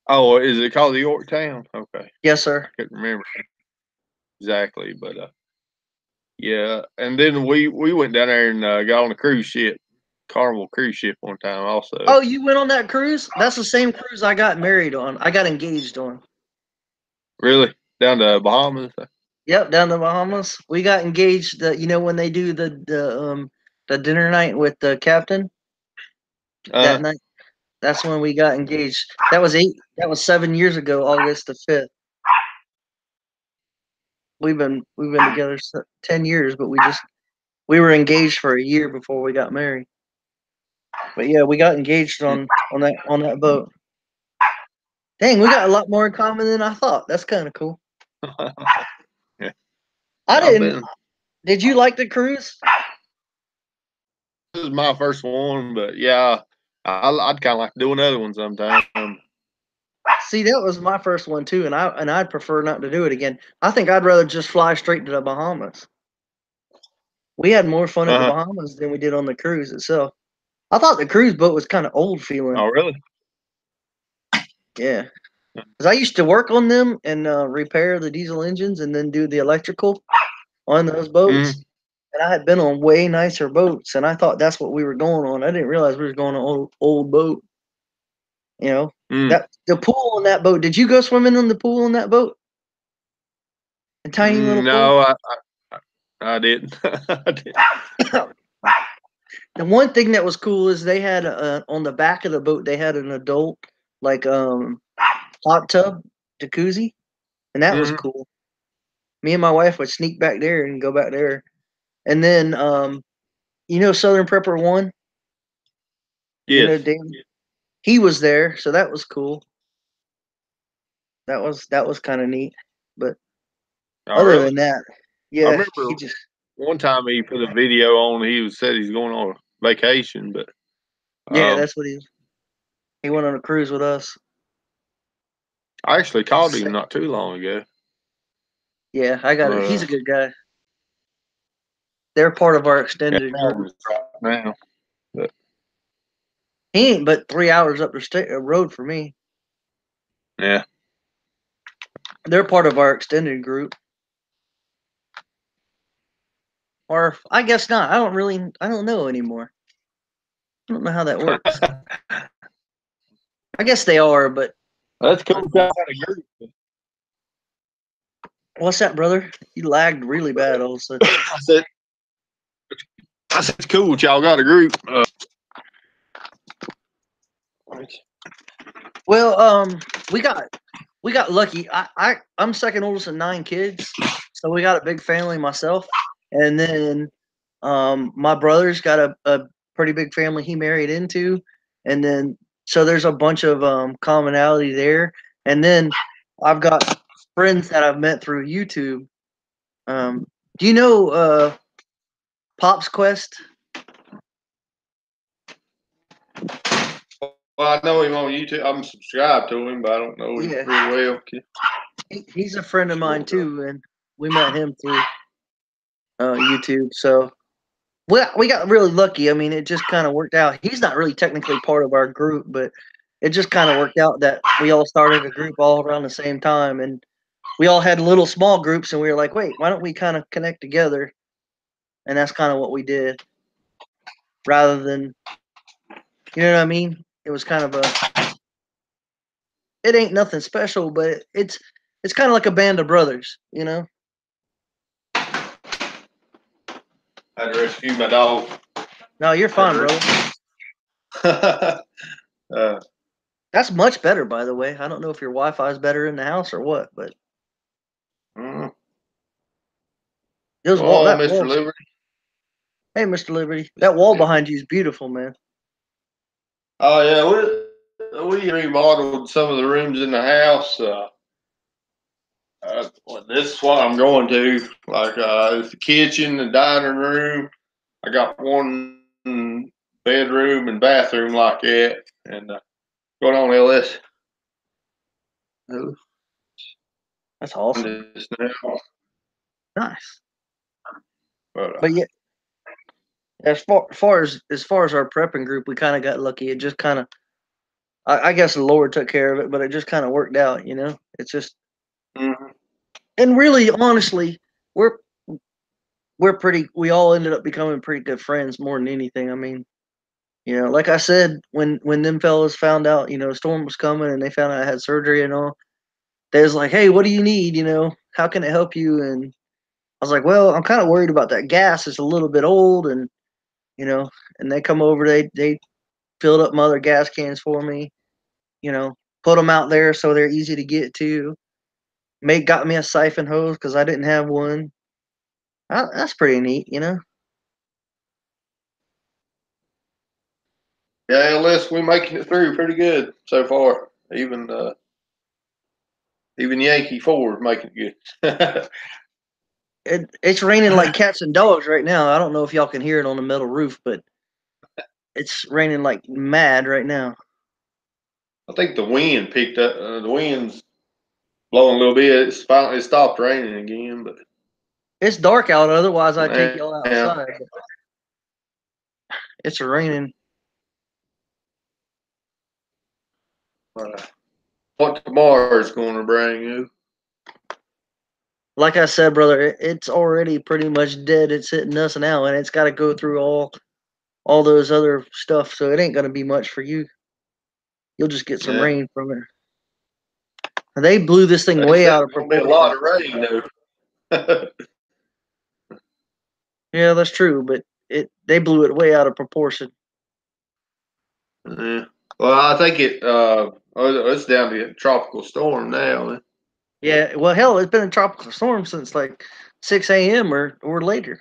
Oh, is it called the Yorktown? Okay. Yes, sir. I couldn't remember exactly, but yeah. And then we went down there and got on a cruise ship, Carnival cruise ship one time also. Oh, you went on that cruise? That's the same cruise I got married on. I got engaged on. Really? Down to Bahamas? Yep, down to Bahamas. We got engaged. When they do the dinner night with the captain. That night. That's when we got engaged. That was 7 years ago, August the 5th. We've been together 10 years, but we were engaged for a year before we got married. But yeah, we got engaged on that boat. Dang, we got a lot more in common than I thought. That's kind of cool. Yeah. I didn't. Did you like the cruise? This is my first one, but yeah, I'd kind of like to do another one sometime. See, that was my first one too, and I'd prefer not to do it again. I think I'd rather just fly straight to the Bahamas. We had more fun at the Uh-huh. Bahamas than we did on the cruise itself. I thought the cruise boat was kind of old feeling. Oh, really? Yeah, because I used to work on them and repair the diesel engines and then do the electrical on those boats. Mm-hmm. And I had been on way nicer boats, and I thought that's what we were going on. I didn't realize we were going on an old boat. You know, Mm. that the pool on that boat. Did you go swimming in the pool on that boat? A tiny little pool. No, I didn't. I didn't. The one thing that was cool is they had on the back of the boat they had an adult like hot tub jacuzzi, and that was Mm-hmm. cool. Me and my wife would sneak back there and go back there, and then Southern Prepper One, Yes. David, he was there, so that was cool. That was kind of neat, but Oh, other really? than that, I yeah, he remember just one time he put a video on. Said he's going on a vacation, but yeah, um, that's what he went on a cruise with us. I actually called him not too long ago. Yeah, I got it. He's Uh, a good guy. They're part of our extended group. right now, but He ain't but 3 hours up the road for me. yeah. They're part of our extended group. Or I guess not. I don't know anymore. I don't know how that works. I guess they are, but That's cool. Got a group. what's that, brother? You lagged really bad all of a sudden. I said, it's cool. Y'all got a group. Well, we got lucky. I'm second oldest of 9 kids, so we got a big family myself. And then my brother's got a pretty big family he married into, and then so there's a bunch of commonality there. And then I've got friends that I've met through YouTube. Do you know Pop's Quest? Well, I know him on YouTube. I'm subscribed to him, but I don't know him Yeah, real well. he's a friend of mine too, and we met him through YouTube. So we got really lucky. I mean, it just kind of worked out. He's not really technically part of our group, but it just kind of worked out that we all started a group all around the same time, and we all had little small groups, and we were like, wait, why don't we kind of connect together? And that's kind of what we did, rather than, you know what I mean? It was kind of it ain't nothing special, but it's kind of like a band of brothers, you know? I had to rescue my dog. No, you're fine, brother. That's much better, by the way. I don't know if your Wi-Fi is better in the house or what, but mm. those wall Oh, that Mr. wall. Liberty. Hey, Mr. Liberty, that wall behind you is beautiful, man. Oh yeah, we remodeled some of the rooms in the house. This is what I'm going to. Like it's the kitchen, the dining room. I got one bedroom and bathroom like that. And going on, LS? That's awesome. Nice. But yeah, as far as our prepping group, we kind of got lucky. It just kind of, I guess the Lord took care of it, but it just kind of worked out. You know, it's just, mm-hmm. and really, honestly, we're we all ended up becoming pretty good friends more than anything. I mean, like I said, when them fellas found out, Storm was coming and they found out I had surgery and all, they was like, hey, what do you need? How can it help you? And I was like, well, I'm kind of worried about that gas. It's a little bit old, and you know, and they come over, they filled up my other gas cans for me, put them out there so they're easy to get to. Mate got me a siphon hose because I didn't have one. That's pretty neat. Yeah, LS, we making it through pretty good so far. Even Yankee Ford making it good. It's raining like cats and dogs right now. I don't know if y'all can hear it on the metal roof, but it's raining like mad right now. I think the wind picked up. The wind's blowing a little bit. It stopped raining again, but It's dark out. Otherwise, I'd take y'all now outside. It's raining. what tomorrow's going to bring you? Like I said, brother, it's already pretty much dead. It's hitting us now, and it's got to go through all those other stuff. So it ain't gonna be much for you. You'll just get some Yeah, rain from it. And they blew this thing they way said out of it's going to be a lot proportion. of rain though. Yeah, that's true, but they blew it way out of proportion. Yeah. Well, I think it's down to a tropical storm now. Yeah, well, hell, it's been a tropical storm since like 6 a.m. or later.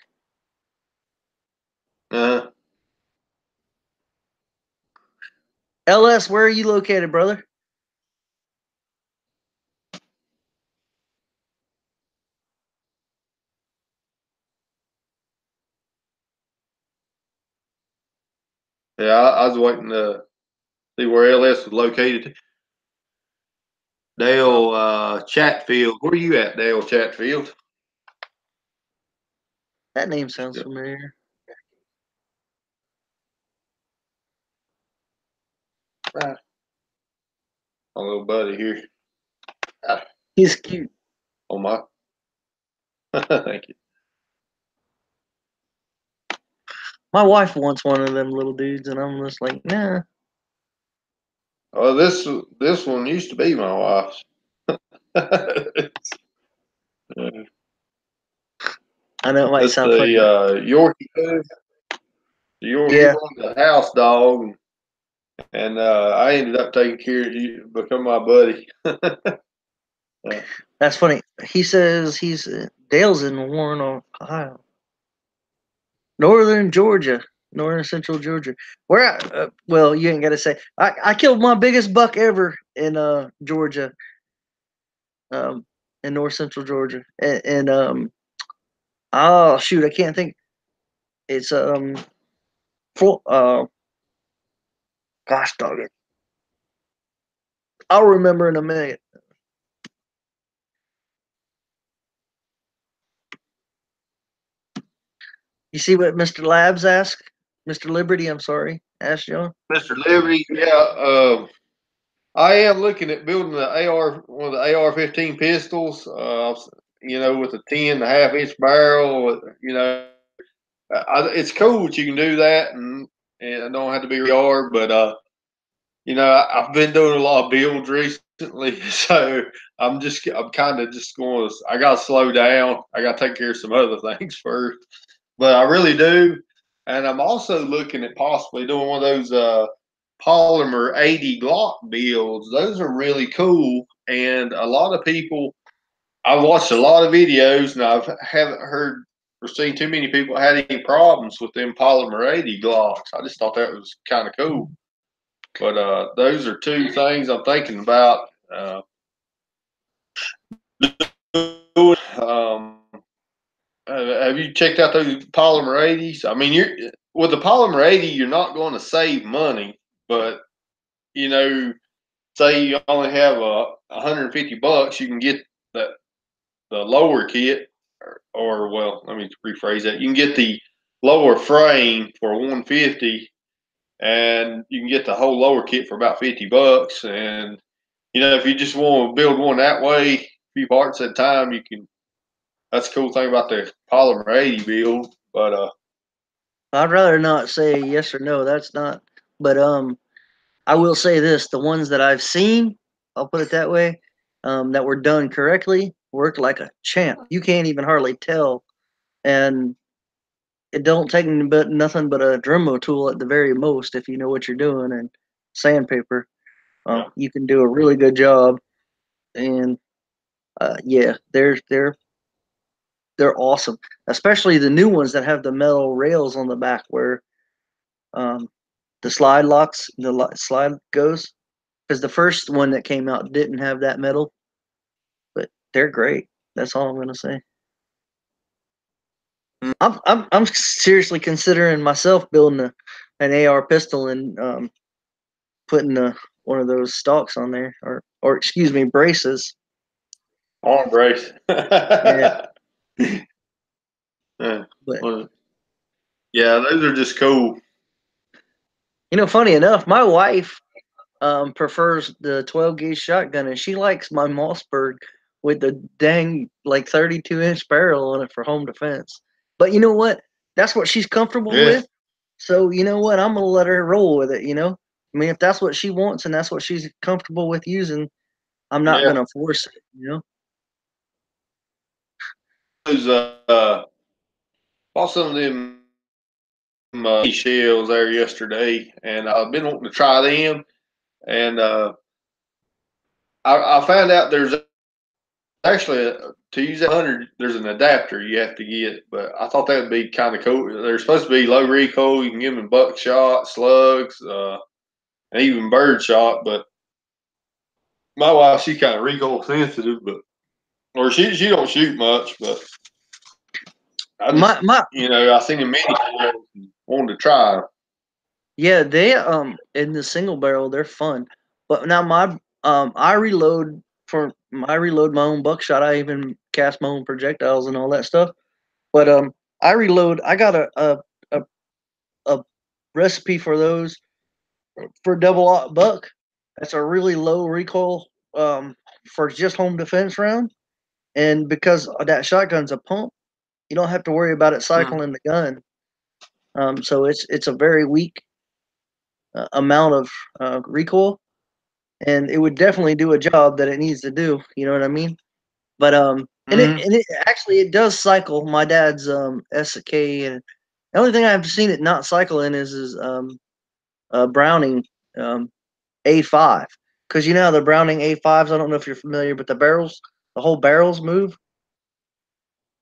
Uh, LS, where are you located, brother? yeah, I was waiting to see where LS was located. Dale Chatfield. Where are you at, Dale Chatfield? That name sounds Yeah. familiar. Right. My little buddy here. Ah, He's cute. oh my. Thank you. My wife wants one of them little dudes, and I'm just like, nah. Oh, this one used to be my wife's. I know it might That's sound the funny, but Yorkie. The Yorkie yeah, was the house dog, and I ended up taking care of you, become my buddy. that's funny. He says he's Dale's in Warren, Ohio, northern Georgia, northern central Georgia. Where? Well, you ain't got to say. I killed my biggest buck ever in Georgia, um, in north central Georgia, and oh shoot, I can't think. It's full. Gosh dog it, I'll remember in a minute. You see what Mr. Labs asked? Mr. Liberty, I'm sorry, asked John. Mr. Liberty, yeah, I am looking at building one of the AR-15 pistols. With a 10.5 inch barrel. It's cool that you can do that, and I don't have to be really hard. But I've been doing a lot of builds recently, so I'm kind of just going. I got to slow down. I got to take care of some other things first. But I really do, and I'm also looking at possibly doing one of those polymer 80 Glock builds. Those are really cool, and a lot of people. I've watched a lot of videos, and I haven't heard or seen too many people had any problems with them polymer 80 Glocks. I just thought that was kind of cool. But those are two things I'm thinking about doing. Have you checked out those polymer 80s? I mean, you're with the polymer 80, you're not going to save money, but you know, say you only have $150, you can get that the lower kit, or well, let me rephrase that. You can get the lower frame for 150, and you can get the whole lower kit for about $50. And if you just want to build one that way, a few parts at a time, you can. That's the cool thing about the polymer 80 build. But I'd rather not say yes or no. That's not. But I will say this: the ones that I've seen, I'll put it that way, that were done correctly, work like a champ. You can't even hardly tell, and it don't take but nothing but a Dremel tool at the very most if you know what you're doing and sandpaper. yeah. You can do a really good job, and yeah, they're awesome. Especially the new ones that have the metal rails on the back where um, the slide locks, slide goes. Because the first one that came out didn't have that metal, but they're great. That's all I'm gonna say. I'm seriously considering myself building an AR pistol and putting one of those stalks on there, or excuse me, braces. Arm brace. Yeah, Yeah. but Well, yeah, those are just cool. funny enough, my wife prefers the 12 gauge shotgun, and she likes my Mossberg with the dang like 32-inch barrel on it for home defense. But you know what? That's what she's comfortable Yeah. with. So you know what? I'm gonna let her roll with it. I mean, if that's what she wants and that's what she's comfortable with using, I'm not Yeah. gonna force it. Those bought some of them shells there yesterday, and I've been wanting to try them. And I found out there's actually to use that 100, there's an adapter you have to get. But I thought that would be kind of cool. They're supposed to be low recoil. You can give them buckshot, slugs, and even bird shot. But my wife, she's kind of recoil sensitive, but or she don't shoot much. But I My just my I seen them many and wanted to try. Yeah, they in the single barrel they're fun. But now I reload my own buckshot. I even cast my own projectiles and all that stuff. But I reload. I got a, a recipe for those for double aught buck. That's a really low recoil for just home defense round. And because that shotgun's a pump, you don't have to worry about it cycling the gun. So it's a very weak amount of recoil, and it would definitely do a job that it needs to do. You know what I mean? But Mm-hmm. and it actually it does cycle. My dad's SK, and the only thing I've seen it not cycle in is Browning um, A5, because you know how the Browning A5s. I don't know if you're familiar, but the whole barrels move,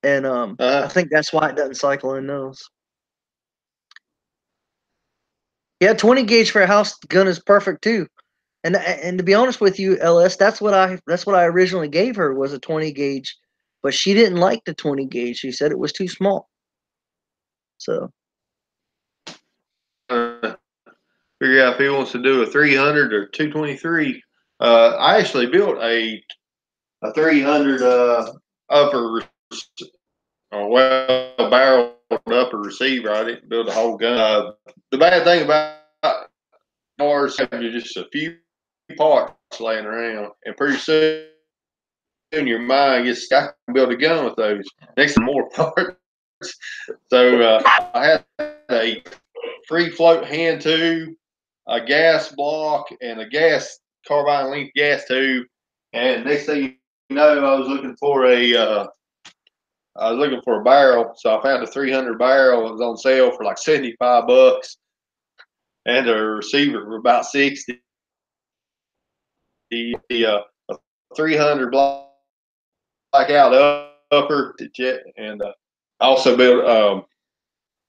and I think that's why it doesn't cycle in those. Yeah, 20 gauge for a house gun is perfect too. And to be honest with you, LS, that's what I originally gave her was a 20 gauge, but she didn't like the 20 gauge. She said it was too small. So Figure out if he wants to do a 300 or 223. I actually built a 300 upper well barreled upper receiver. I didn't build a whole gun. The bad thing about ours is just a few parts laying around, and pretty soon your mind gets I can build a gun with those. Next to more parts. So I had a free float hand tube, a gas block, and a gas carbine length gas tube. And next thing you know, I was looking for a barrel, so I found a 300 barrel. It was on sale for like $75, and a receiver for about 60. A 300 blackout upper, and I also built.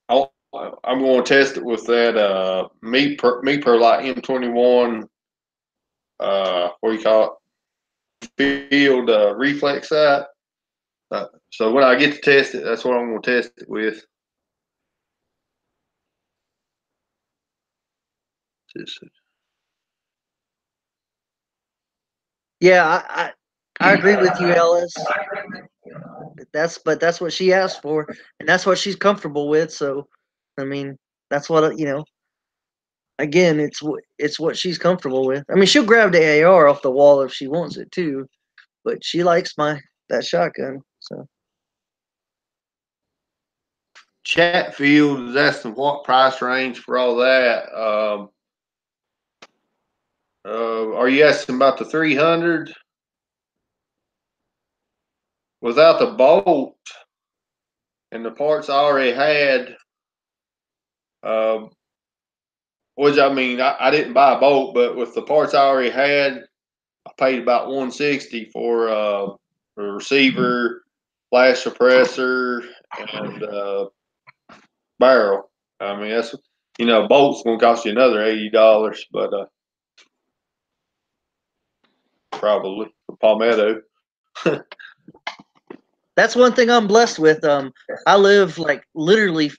I'm going to test it with that me per light M21. What do you call it? Field reflex sight. So when I get to test it, that's what I'm going to test it with. yeah, I agree with you, Ellis. That's what she asked for, and that's what she's comfortable with. So, I mean, that's what again, it's what she's comfortable with. I mean, she'll grab the AR off the wall if she wants it too, but she likes that shotgun. So Chatfield is asking what price range for all that. Are you asking about the 300 without the bolt and the parts I already had? Um, which I mean, I didn't buy a bolt, but with the parts I already had, I paid about 160 for a receiver, flash suppressor, and barrel. I mean, that's bolt's gonna cost you another $80, but probably for Palmetto. that's one thing I'm blessed with. I live like literally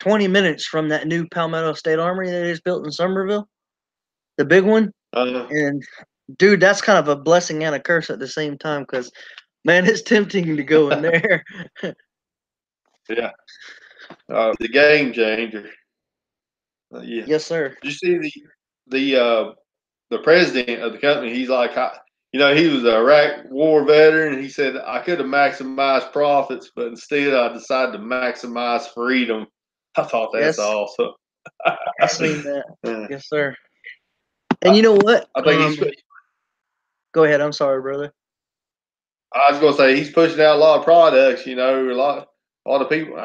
20 minutes from that new Palmetto State Armory that is built in Somerville, the big one. And dude, that's kind of a blessing and a curse at the same time because, man, it's tempting to go in there. yeah, the game changer. Yeah. Yes, sir. Did you see the president of the company? He's like, he was an Iraq war veteran. He said I could have maximized profits, but instead I decided to maximize freedom. I thought that's Yes, awesome. I seen that. Yeah. Yes, sir. And you know what? I think he's. Go ahead. I'm sorry, brother. I was gonna say he's pushing out a lot of products. A lot of people.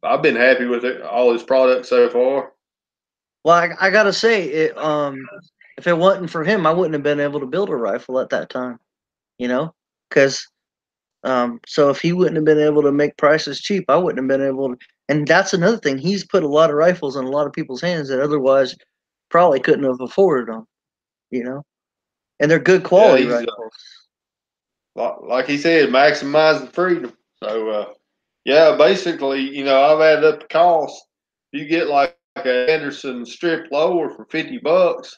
I've been happy with it, all his products so far. Well, I gotta say, if it wasn't for him, I wouldn't have been able to build a rifle at that time. You know, because so if he wouldn't have been able to make prices cheap, I wouldn't have been able to. And that's another thing. He's put a lot of rifles in a lot of people's hands that otherwise probably couldn't have afforded them. You know, and they're good Yeah, quality he's rifles. like he said, maximizing freedom. So yeah, basically, I've added up the cost. You get like a Anderson strip lower for $50,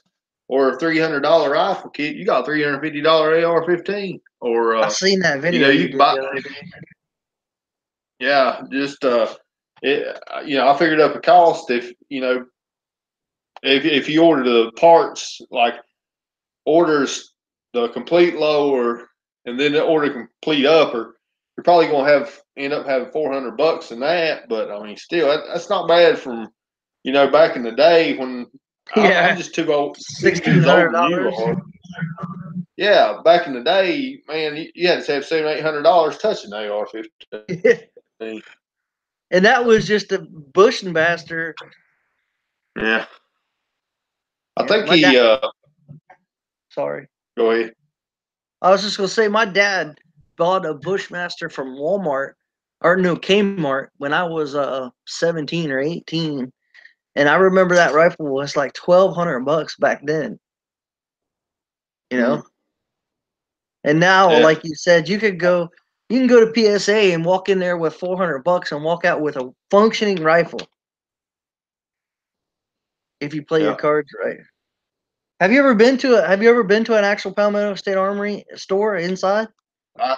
or a $300 rifle kit, you got $350 AR-15. Or I seen that video you you can did buy. the other day. Yeah, just I figured up the cost if you order the parts, like orders the complete lower and then order complete upper, you're probably gonna end up having $400 in that. But I mean, still, that's not bad from back in the day when I'm Yeah, just too old, 2 years older than you $1,600. are. Yeah, back in the day, man, you had to have $700-800 touching AR-15. And that was just a Bushmaster. Yeah, I Yeah, think my dad. he. Sorry, Go ahead. I was just gonna say my dad bought a Bushmaster from Walmart or no Kmart when I was 17 or 18, and I remember that rifle was like $1,200 back then. You know, Mm, and now, yeah. like you said, you can go to PSA and walk in there with $400 and walk out with a functioning rifle if you play your Yeah. cards right. Have you ever been to an actual Palmetto State Armory store inside? I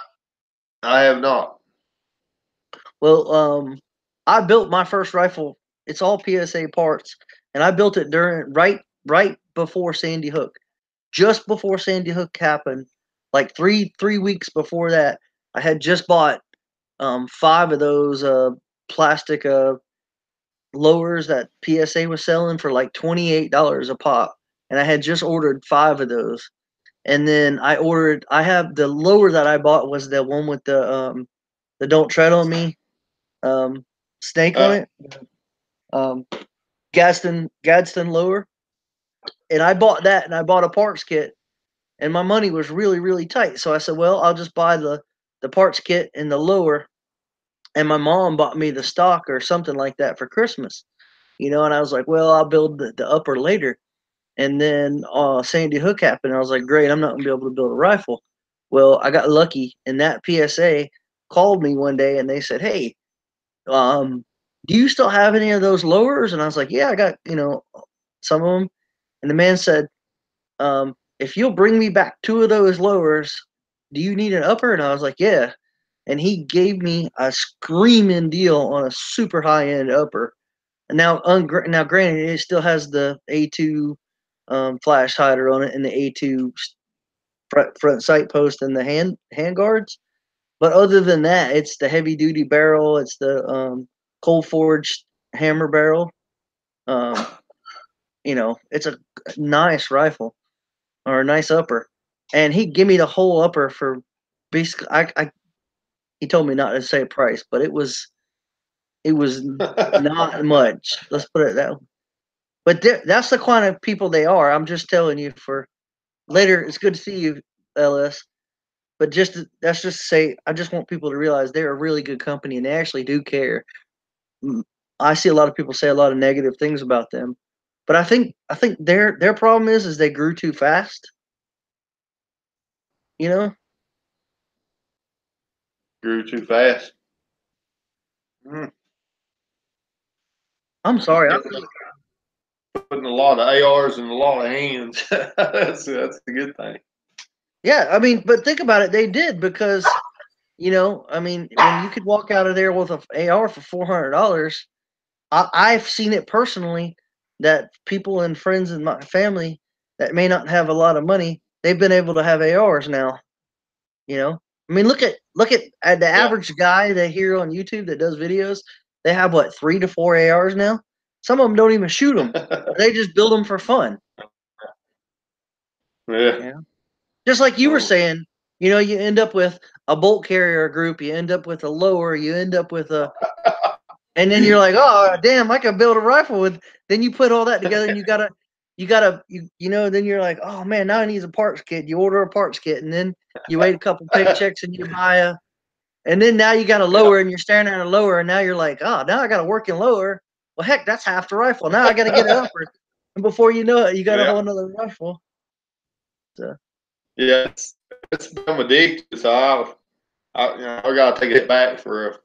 I have not. Well, I built my first rifle. It's all PSA parts, and I built it during right before Sandy Hook, just before Sandy Hook happened. Like three weeks before that, I had just bought 5 of those plastic lowers that PSA was selling for like $28 a pop, and I had just ordered 5 of those. And then I have the lower that I bought was the one with the Don't Tread on Me um snake on Uh, it. Um Gadsden lower. And I bought that and I bought a parts kit and my money was really, really tight. So I said, well, I'll just buy the parts kit and the lower. And my mom bought me the stock or something like that for Christmas. And I was like, well, I'll build the upper later. And then Sandy Hook happened. I was like, great, I'm not gonna be able to build a rifle. Well, I got lucky, and that PSA called me one day, and they said, hey, do you still have any of those lowers? And I was like, yeah, I got some of them. And the man said, if you'll bring me back 2 of those lowers, do you need an upper? And I was like, yeah. And he gave me a screaming deal on a super high end upper. And now, granted, it still has the A2 flash hider on it and the A2 front sight post and the hand guards. But other than that, it's the heavy duty barrel. It's the cold forged hammer barrel. Um, it's a nice rifle or a nice upper. And he gave me the whole upper for basically. He told me not to say a price, but it was not much. Let's put it that way. But that's the kind of people they are. I'm just telling you for later. It's good to see you, LS. But that's just to say, I just want people to realize they're a really good company and they actually do care. I see a lot of people say a lot of negative things about them, but I think their problem is they grew too fast. You know, Grew too fast. Mm. I'm sorry. putting a lot of ARs in a lot of hands. That's a good thing. Yeah, I mean, but think about it. They did because, I mean, when you could walk out of there with a AR for $400, I've seen it personally that people and friends in my family that may not have a lot of money, they've been able to have ARs now. I mean, look at the Yeah. average guy that here on YouTube that does videos. They have what 3 to 4 ARs now. Some of them don't even shoot them; they just build them for fun. Yeah. Yeah, just like you were Oh. saying. You end up with a bolt carrier group. You end up with a lower. You end up with a, and then you're like, oh damn, I could build a rifle with. Then you put all that together, and then you're like, oh man, now I need a parts kit. You order a parts kit, and then you wait a couple paychecks, and you buy a. And then now you got a Yeah. lower and you're staring at a lower, and now you're like, oh, now I got a working lower. Well, heck, that's half the rifle. Now I got to get an upper. And before you know it, you got a Yeah. whole another rifle. So, Yeah. It's become addictive. So I got to take it back for a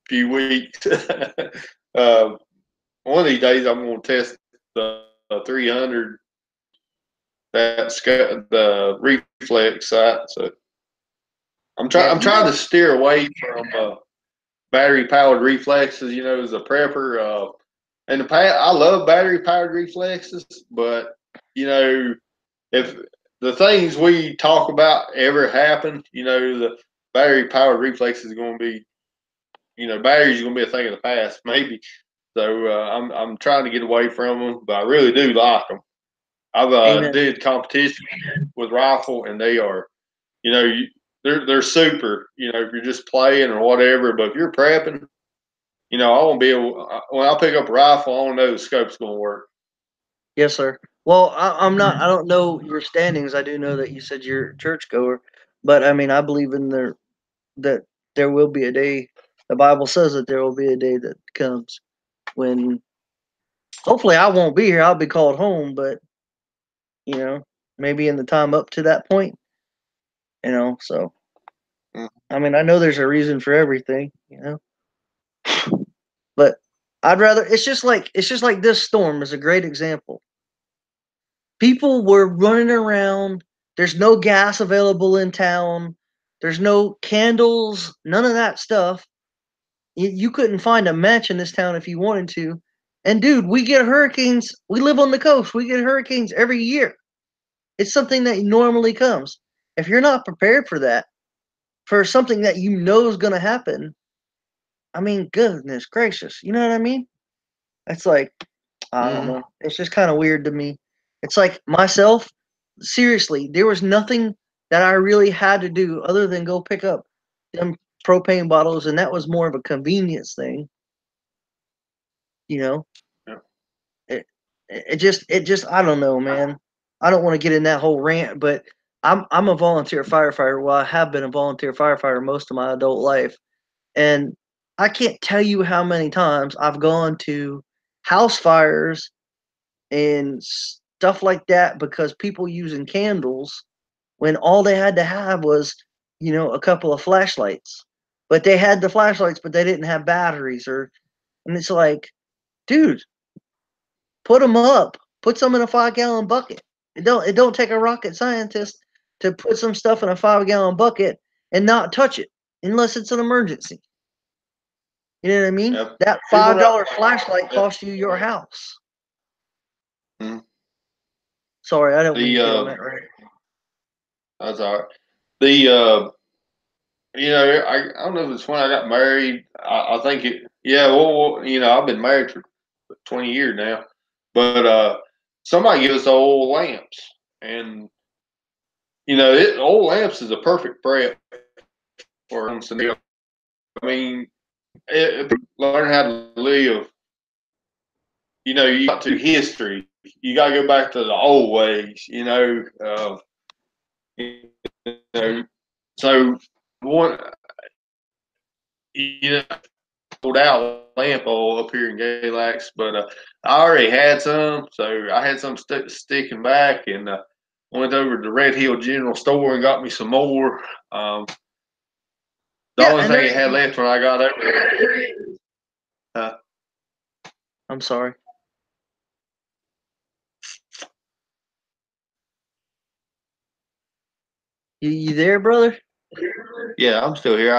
few weeks. um, one of these days, I'm going to test the 300 the reflex sight. So yeah, I'm trying to steer away from battery powered reflexes. As a prepper. In the past, I love battery powered reflexes, but if the things we talk about ever happen, the battery powered reflex is going to be, batteries are going to be a thing of the past, maybe. So I'm trying to get away from them, but I really do like them. I've amen. did competition with rifle, and they are, they're super. If you're just playing or whatever, but if you're prepping, I want to be able. When I pick up a rifle, I want to know the scope's going to work. Yes, sir. Well, I'm not. I don't know your standings. I do know that you said you're a churchgoer, but I mean, I believe in that there will be a day. The Bible says that there will be a day that comes when hopefully I won't be here. I'll be called home, but maybe in the time up to that point, so Mm. I mean, I know there's a reason for everything, but I'd rather it's just like this storm is a great example. People were running around, there's no gas available in town, there's no candles, none of that stuff. You couldn't find a match in this town if you wanted to. And dude, we get hurricanes. We live on the coast. We get hurricanes every year. It's something that normally comes. If you're not prepared for that, for something that you know is going to happen, I mean, goodness gracious, you know what I mean? It's like, I don't Mm-hmm. know. It's just kind of weird to me. It's like myself, seriously, there was nothing that I really had to do other than go pick up them propane bottles, and that was more of a convenience thing, you know? Yeah. It just I don't know, man. I don't want to get in that whole rant, but I'm a volunteer firefighter. Well, I have been a volunteer firefighter most of my adult life. And I can't tell you how many times I've gone to house fires and stuff like that because people using candles when all they had to have was, a couple of flashlights. But they had the flashlights, but they didn't have batteries and it's like, dude, put them up. Put some in a 5-gallon bucket. It don't take a rocket scientist to put some stuff in a 5-gallon bucket and not touch it unless it's an emergency. You know what I mean? Yeah. That People are $5 flashlight yeah. costs you your house. Mm-hmm. Sorry, I don't mean The to get on that right. That's all right. The I don't know if it's when I got married. I think it. Yeah. Well, I've been married for 20 years now, but somebody gave us old lamps, and old lamps is a perfect prep for a scenario. I mean, learn how to live. You got to history. You got to go back to the old ways. You know. So one, you know, pulled out lamp oil up here in Galax, but I already had some, so I had some sticking back, and went over to the Red Hill General Store and got me some more. The Yeah, only and thing it there's had left when I got over there. I'm sorry. You there, brother? Yeah, I'm still here.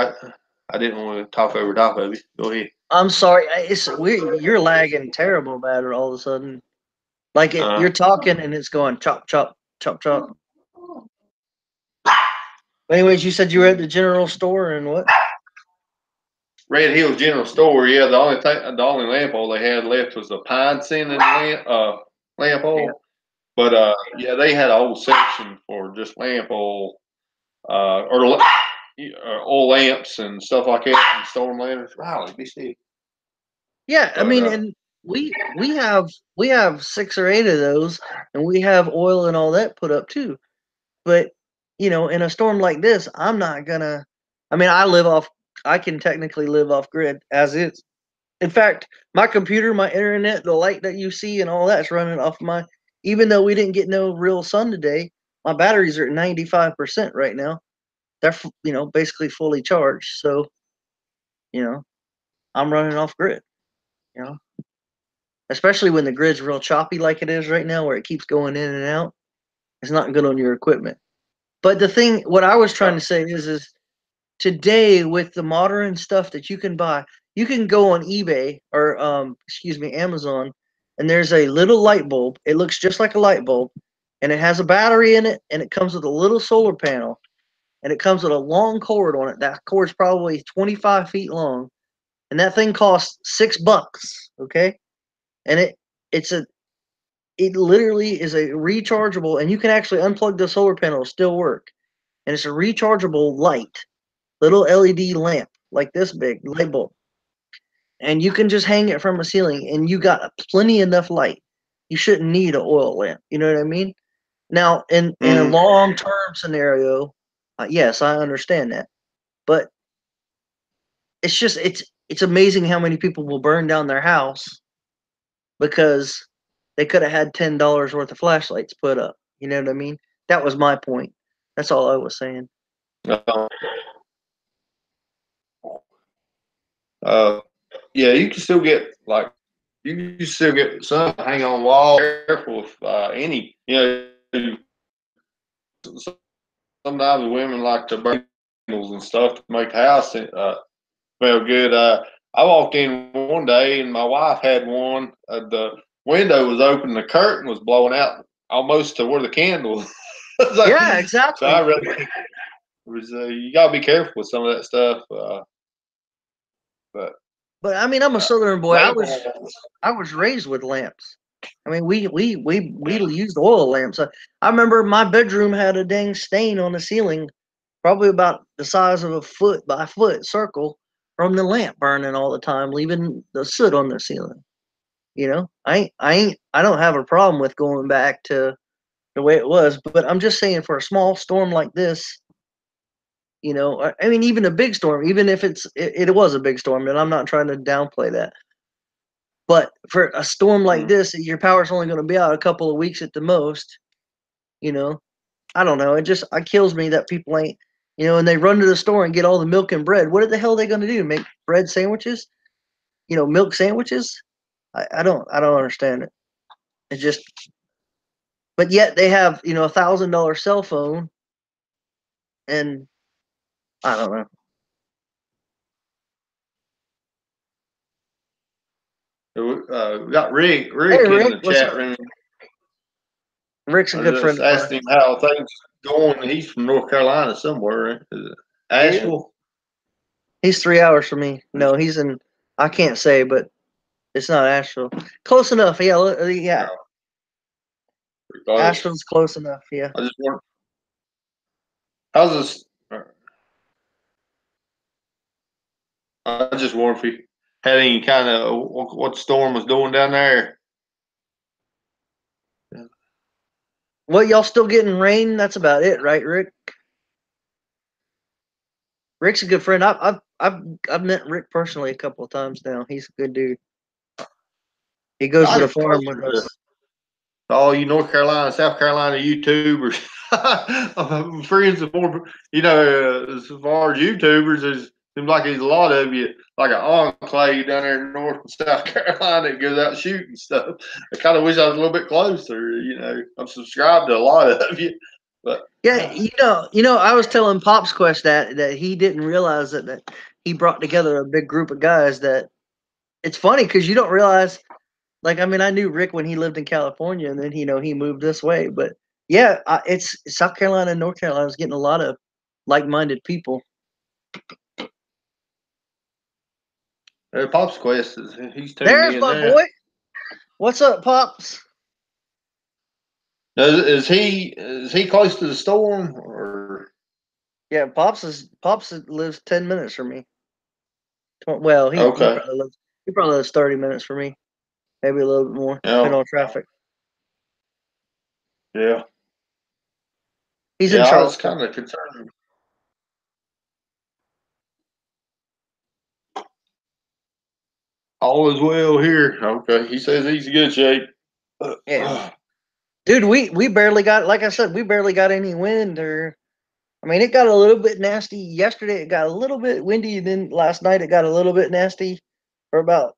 I didn't want to talk over top of you. Go ahead. I'm sorry. You're lagging terrible bad all of a sudden. Like Uh, you're talking and it's going chop chop chop chop. Anyways, you said you were at the general store and what? Red Hills General Store. Yeah, the only lamp oil they had left was a pine scented lamp Yeah. oil. But yeah, they had a whole section for just lamp oil, or oil lamps and stuff like that, and storm lanterns. Riley, be still. Yeah, I But mean, and we have 6 or 8 of those, and we have oil and all that put up too. But in a storm like this, I'm not gonna. I mean, I can technically live off grid as is. In fact, my computer, my internet, the light that you see, and all that's running off my. Even though we didn't get no real sun today, my batteries are at 95% right now. They're basically fully charged. So I'm running off grid. You know, especially when the grid's real choppy like it is right now, where it keeps going in and out. It's not good on your equipment. But what I was trying to say is today with the modern stuff that you can buy, you can go on eBay or excuse me, Amazon, and there's a little light bulb. It looks just like a light bulb, and it has a battery in it, and it comes with a little solar panel, and it comes with a long cord on it. That cord's probably 25 feet long, and that thing costs $6. Okay, and it's a it literally is a rechargeable, and you can actually unplug the solar panel, it'll still work, and it's a rechargeable light, little LED lamp like this big light bulb, and you can just hang it from a ceiling, and you got plenty enough light. You shouldn't need an oil lamp. You know what I mean? Now, in a mm, long term scenario, yes, I understand that, but it's amazing how many people will burn down their house because they could have had $10 worth of flashlights put up. You know what I mean? That was my point. That's all I was saying. uh, uh, yeah, you can still get like you can still get some hang on wall. Careful with any. Sometimes women like to burn candles and stuff to make the house smell good. I walked in one day and my wife had one. The window was open, the curtain was blowing out almost to where the candle was. Yeah, So I exactly. really was. You gotta be careful with some of that stuff. But But I mean, I'm a Southern boy. I lamp was oil. I was raised with lamps. I mean, we used oil lamps. I remember my bedroom had a dang stain on the ceiling, probably about the size of a foot by foot circle from the lamp burning all the time, leaving the soot on the ceiling. I don't have a problem with going back to the way it was, but I'm just saying for a small storm like this, I mean, even a big storm, even if it was a big storm, and I'm not trying to downplay that. But for a storm like Mm. this, your power's only going to be out a couple of weeks at the most. You know, I don't know. It kills me that people ain't, and they run to the store and get all the milk and bread. What the hell are they going to do? Make bread sandwiches? Milk sandwiches? I don't understand it. It's just, but yet they have $1,000 cell phone, and I don't know. We got Hey Rick in Rick, the what's chat up? room. Rick's a I good friend just of asked mine. him how things going. He's from North Carolina somewhere. Is it Yeah, Asheville? he's 3 hours from me. No, he's in. I can't say, but it's not Asheville. Close enough. Yeah, yeah. No, pretty close. Asheville's close enough. Yeah. I just want. How's this? I just wonder if he had any kind of what the storm was doing down there. What, y'all still getting rain? That's about it, right, Rick? Rick's a good friend. I've met Rick personally a couple of times now. He's a good dude. He goes to I the get closer farm with to us. all you North Carolina, South Carolina YouTubers. I'm friends with more, as far as YouTubers, it seems like there's a lot of you, like an enclave down there in North and South Carolina that goes out shooting stuff. I kind of wish I was a little bit closer. I'm subscribed to a lot of you. But Yeah, I was telling Pops Quest that he didn't realize that he brought together a big group of guys. That it's funny because you don't realize. Like, I mean, I knew Rick when he lived in California, and then he moved this way. But yeah, it's South Carolina and North Carolina is getting a lot of like-minded people. Pop's Quest he's tuned There's in my there. boy. What's up, Pops? Now, is he close to the storm or? Yeah, Pops lives 10 minutes from me. Well, Okay. he probably lives 30 minutes from me, maybe a little bit more, Yeah. depending on traffic. Yeah. He's in Yeah. I was Charlottesville. kind of concerned. All is well here. Okay. He says he's in good shape. Yeah, dude, we barely got, like I said, we barely got any wind. Or I mean, it got a little bit nasty yesterday. It got a little bit windy, and then last night it got a little bit nasty for about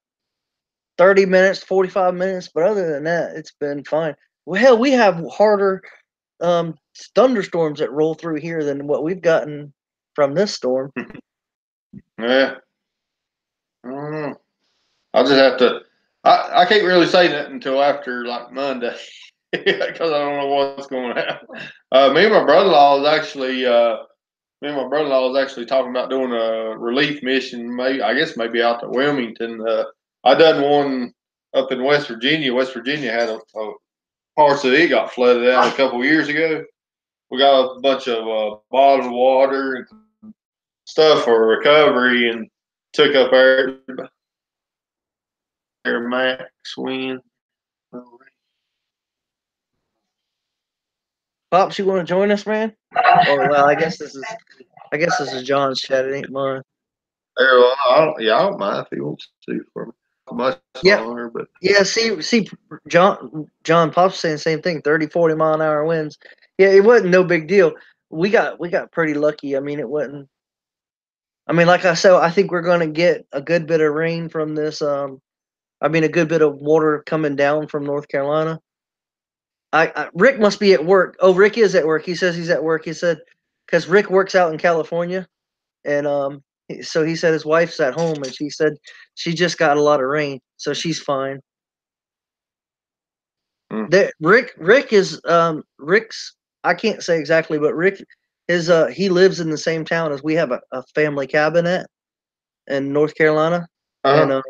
30 minutes, 45 minutes. But other than that, it's been fine. Well, hell, we have harder thunderstorms that roll through here than what we've gotten from this storm. Yeah. I don't know. I'll just have to. I can't really say that until after like Monday because I don't know what's going to happen. Me and my brother-in-law is actually. Me and my brother-in-law was actually talking about doing a relief mission. Maybe I guess maybe out to Wilmington. I done one up in West Virginia. West Virginia had a parts of it got flooded out a couple years ago. We got a bunch of bottled water and stuff for recovery, and took up our max wind. Pops, you want to join us, man? Oh well, I guess this is John's chat. It ain't mine. Yeah, I don't mind if he wants to for me. Much Yeah, longer, but yeah. See, John Pops saying the same thing. 30, 40 mile an hour winds. Yeah, it wasn't no big deal. We got pretty lucky. I mean, it wasn't. I mean, like I said, I think we're gonna get a good bit of rain from this. I mean, a good bit of water coming down from North Carolina. Rick must be at work. Oh, Rick is at work. He says he's at work. He said because Rick works out in California, and so he said his wife's at home, and she said she just got a lot of rain, so she's fine. mm, That Rick is Rick's. I can't say exactly, but Rick is he lives in the same town as we have a family cabin at in North Carolina, and uh,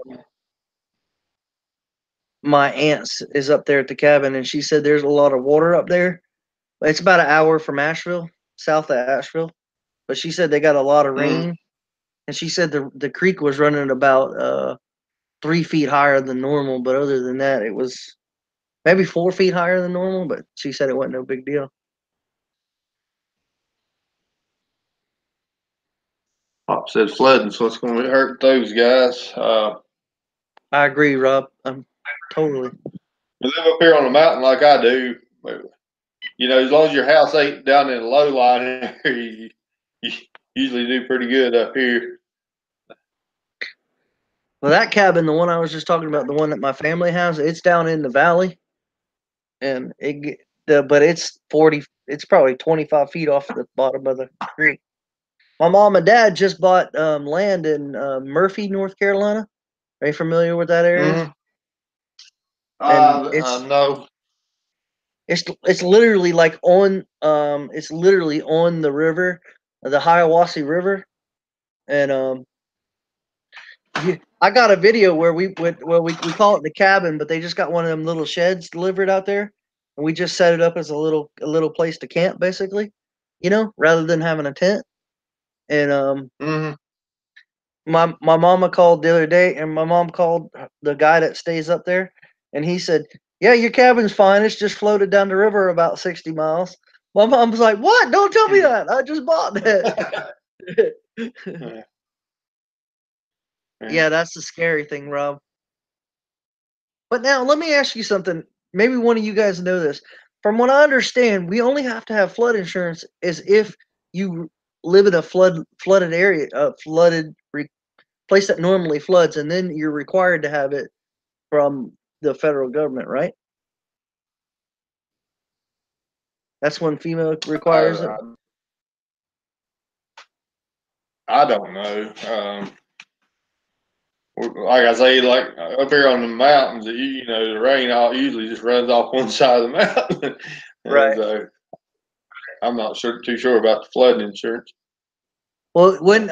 my aunt's is up there at the cabin, and she said there's a lot of water up there. It's about an hour from Asheville, south of Asheville, but she said they got a lot of mm, rain, and she said the creek was running about 3 feet higher than normal, but other than that, it was maybe 4 feet higher than normal. But she said it wasn't no big deal. Pop said flooding, so it's going to hurt those guys. I agree, Rob. I'm totally. You live up here on the mountain like I do, as long as your house ain't down in the low line area, you usually do pretty good up here. Well, that cabin, the one I was just talking about, the one that my family has, it's down in the valley, and but it's 40. It's probably 25 feet off the bottom of the creek. My mom and dad just bought land in Murphy, North Carolina. Are you familiar with that area? Mm-hmm. And No. it's literally like on it's literally on the river, the Hiawassee River, and I got a video where we call it the cabin, but they just got one of them little sheds delivered out there, and we just set it up as a little place to camp, basically, rather than having a tent. And Mm-hmm. my mama called the other day, and my mom called the guy that stays up there, and he said, "Yeah, your cabin's fine. It's just floated down the river about 60 miles." My mom was like, "What? Don't tell me that. I just bought that." Yeah. Yeah, that's the scary thing, Rob. But now let me ask you something. Maybe one of you guys know this. From what I understand, we only have to have flood insurance as if you live in a flooded area, a place that normally floods, and then you're required to have it from the federal government, right? That's when FEMA requires it. I don't know. Like I say, like up here on the mountains, the rain usually just runs off one side of the mountain. Right. So I'm not too sure about the flood insurance. Well, when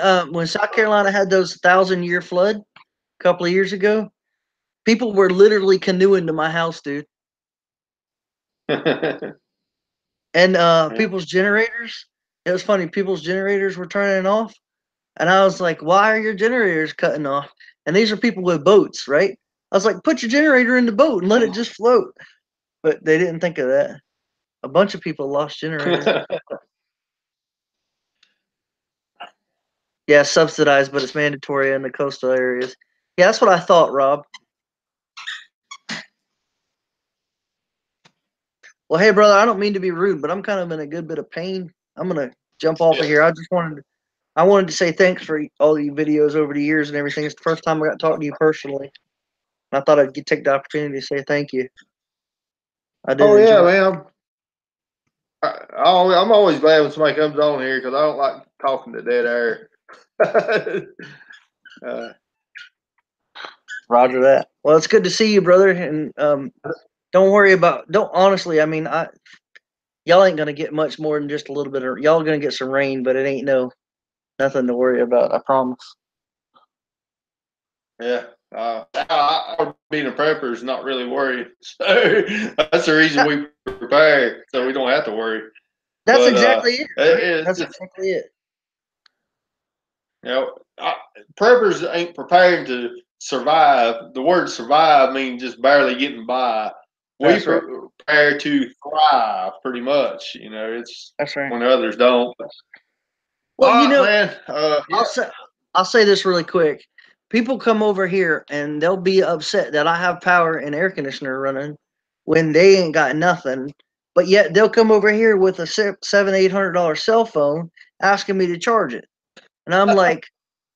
South Carolina had those 1,000-year flood a couple of years ago, people were literally canoeing to my house, dude. And people's generators, it was funny, people's generators were turning off. And I was like, why are your generators cutting off? And these are people with boats, right? I was like, put your generator in the boat and let it just float. But they didn't think of that. A bunch of people lost generators. Yeah, subsidized, but it's mandatory in the coastal areas. Yeah, that's what I thought, Rob. Well, hey, brother, I don't mean to be rude, but I'm kind of in a good bit of pain. I'm gonna jump off of here. I wanted to say thanks for all the videos over the years and everything. It's the first time I got to talk to you personally. And I thought I'd take the opportunity to say thank you. I did enjoy it. Man. I'm always glad when somebody comes on here because I don't like talking to dead air. Roger that. Well, it's good to see you, brother. And don't honestly, I mean, y'all ain't gonna get much more than just a little bit of, y'all gonna get some rain, but it ain't nothing to worry about, I promise. Yeah. Being a prepper is not really worried. So that's the reason we prepare, so we don't have to worry. That's exactly it. That's exactly it. Preppers ain't preparing to survive. The word survive means just barely getting by. We prepare to thrive, pretty much. That's right. When others don't. Well, man. I'll say this really quick. People come over here and they'll be upset that I have power and air conditioner running when they ain't got nothing. But yet they'll come over here with a $700-800 cell phone asking me to charge it. And I'm like,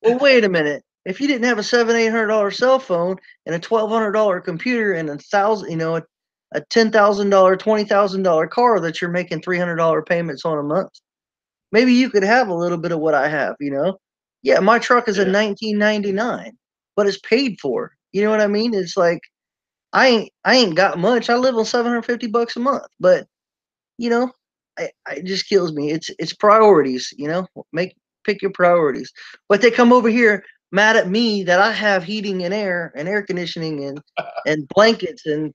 well, wait a minute. If you didn't have a $700-800 cell phone and a $1,200 computer and a $10,000, $20,000 car that you're making $300 payments on a month, maybe you could have a little bit of what I have. Yeah, my truck is a 1999, but it's paid for. You know what I mean? It's like I ain't got much. I live on $750 a month, but it just kills me. It's priorities. Pick your priorities. But they come over here mad at me that I have heating and air conditioning and blankets and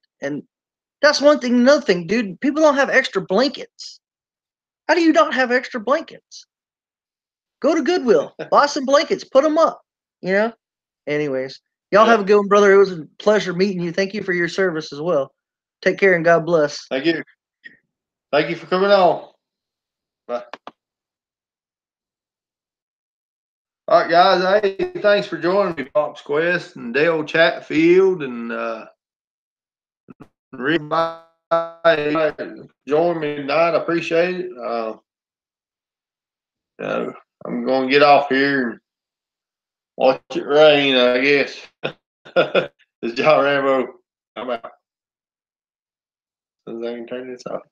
that's one thing. Another thing, dude, people don't have extra blankets. How do you not have extra blankets? Go to Goodwill, buy some blankets, put them up. Anyways, y'all have a good one, brother. It was a pleasure meeting you. Thank you for your service as well. Take care and God bless. Thank you. Thank you for coming on. Bye. All right, guys. Hey, thanks for joining me, Pops Quest and Dale Chatfield, and everybody join me tonight. I appreciate it. I'm going to get off here and watch it rain, I guess. This is John Rambo. I'm out. As I can turn this off.